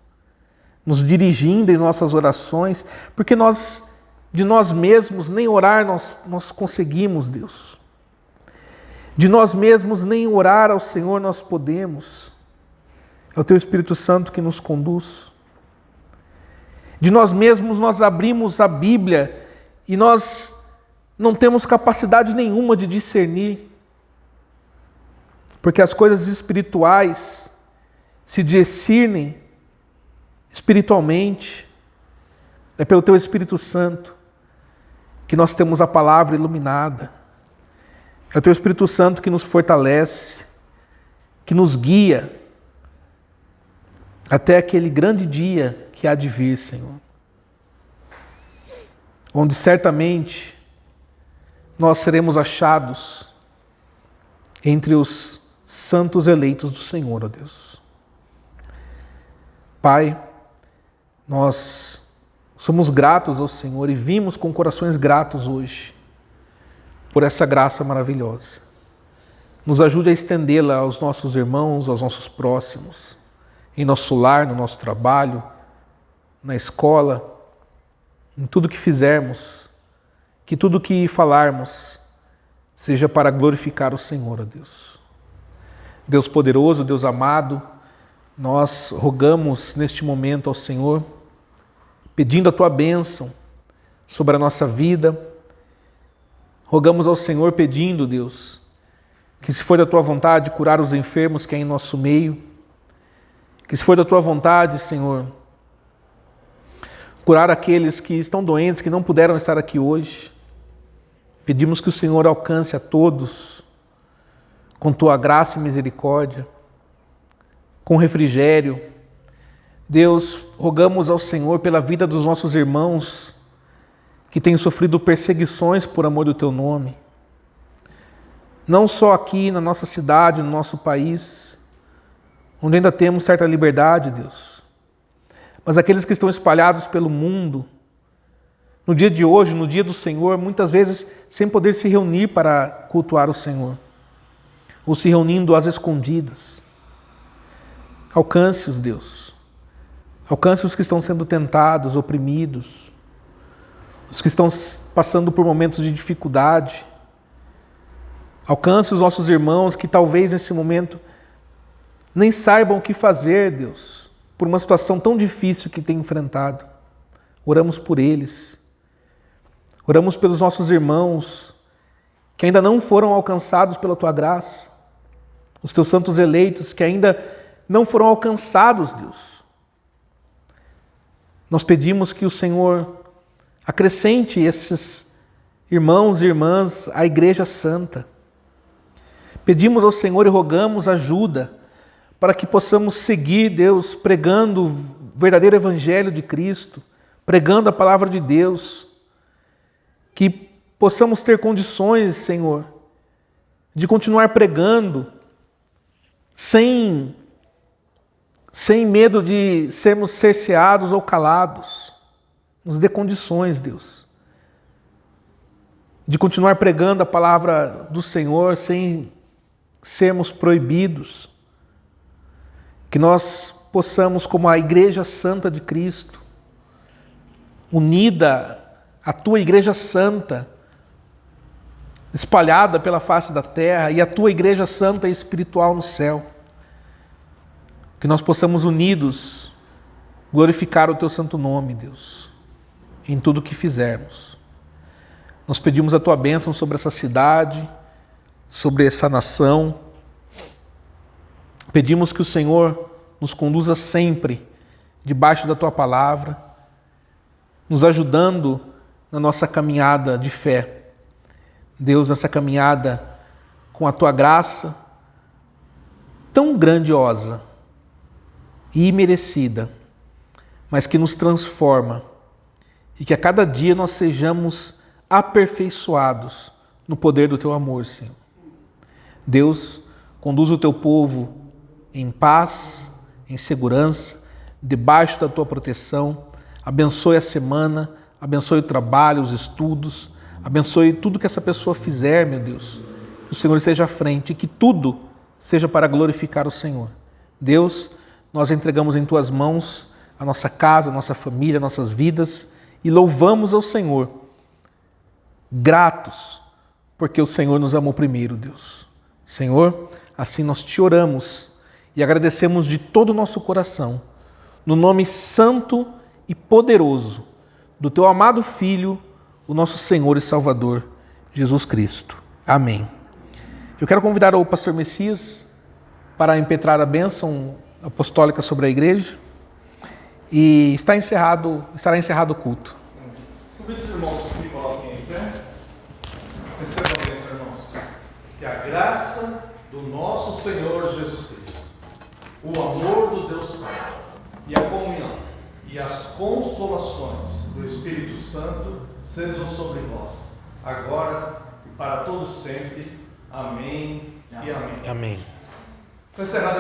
nos dirigindo em nossas orações, porque de nós mesmos, nem orar nós conseguimos, Deus. De nós mesmos, nem orar ao Senhor nós podemos. É o Teu Espírito Santo que nos conduz. De nós mesmos, nós abrimos a Bíblia e nós não temos capacidade nenhuma de discernir, porque as coisas espirituais se discernem espiritualmente. É pelo Teu Espírito Santo que nós temos a palavra iluminada. É o Teu Espírito Santo que nos fortalece, que nos guia até aquele grande dia que há de vir, Senhor. Onde certamente nós seremos achados entre os santos eleitos do Senhor, ó Deus. Pai, nós somos gratos ao Senhor e vimos com corações gratos hoje por essa graça maravilhosa. Nos ajude a estendê-la aos nossos irmãos, aos nossos próximos, em nosso lar, no nosso trabalho, na escola, em tudo que fizermos, que tudo que falarmos seja para glorificar o Senhor, ó Deus. Deus poderoso, Deus amado, nós rogamos neste momento ao Senhor, pedindo a Tua bênção sobre a nossa vida. Rogamos ao Senhor pedindo, Deus, que se for da Tua vontade curar os enfermos que há em nosso meio, que se for da Tua vontade, Senhor, curar aqueles que estão doentes, que não puderam estar aqui hoje. Pedimos que o Senhor alcance a todos com Tua graça e misericórdia, com refrigério. Deus, rogamos ao Senhor pela vida dos nossos irmãos que têm sofrido perseguições por amor do Teu nome. Não só aqui na nossa cidade, no nosso país, onde ainda temos certa liberdade, Deus, mas aqueles que estão espalhados pelo mundo, no dia de hoje, no dia do Senhor, muitas vezes sem poder se reunir para cultuar o Senhor, ou se reunindo às escondidas. Alcance-os, Deus. Alcance os que estão sendo tentados, oprimidos, os que estão passando por momentos de dificuldade. Alcance os nossos irmãos que talvez nesse momento nem saibam o que fazer, Deus, por uma situação tão difícil que têm enfrentado. Oramos por eles. Oramos pelos nossos irmãos que ainda não foram alcançados pela Tua graça, os Teus santos eleitos que ainda não foram alcançados, Deus. Nós pedimos que o Senhor acrescente esses irmãos e irmãs à Igreja Santa. Pedimos ao Senhor e rogamos ajuda para que possamos seguir, Deus, pregando o verdadeiro Evangelho de Cristo, pregando a Palavra de Deus, que possamos ter condições, Senhor, de continuar pregando sem medo de sermos cerceados ou calados. Nos dê condições, Deus, de continuar pregando a palavra do Senhor sem sermos proibidos. Que nós possamos, como a Igreja Santa de Cristo, unida à Tua Igreja Santa, espalhada pela face da terra, e a Tua Igreja Santa e espiritual no céu, que nós possamos unidos glorificar o Teu santo nome, Deus, em tudo o que fizermos. Nós pedimos a Tua bênção sobre essa cidade, sobre essa nação. Pedimos que o Senhor nos conduza sempre debaixo da Tua palavra, nos ajudando na nossa caminhada de fé. Deus, nessa caminhada com a Tua graça tão grandiosa e imerecida, mas que nos transforma e que a cada dia nós sejamos aperfeiçoados no poder do Teu amor, Senhor. Deus, conduz o Teu povo em paz, em segurança, debaixo da Tua proteção. Abençoe a semana, abençoe o trabalho, os estudos, abençoe tudo que essa pessoa fizer, meu Deus. Que o Senhor esteja à frente e que tudo seja para glorificar o Senhor. Deus, nós entregamos em Tuas mãos a nossa casa, a nossa família, nossas vidas e louvamos ao Senhor, gratos, porque o Senhor nos amou primeiro, Deus. Senhor, assim nós Te oramos e agradecemos de todo o nosso coração, no nome santo e poderoso do Teu amado Filho, o nosso Senhor e Salvador, Jesus Cristo. Amém. Eu quero convidar o pastor Messias para impetrar a bênção apostólica sobre a igreja e estará encerrado o culto. Convido os irmãos que se coloquem em pé. Recebam a bênção, irmãos. Que a graça do nosso Senhor Jesus Cristo, o amor do Deus Pai e a comunhão e as consolações do Espírito Santo sejam sobre vós, agora e para todos sempre. Amém e amém. Amém. Está encerrado.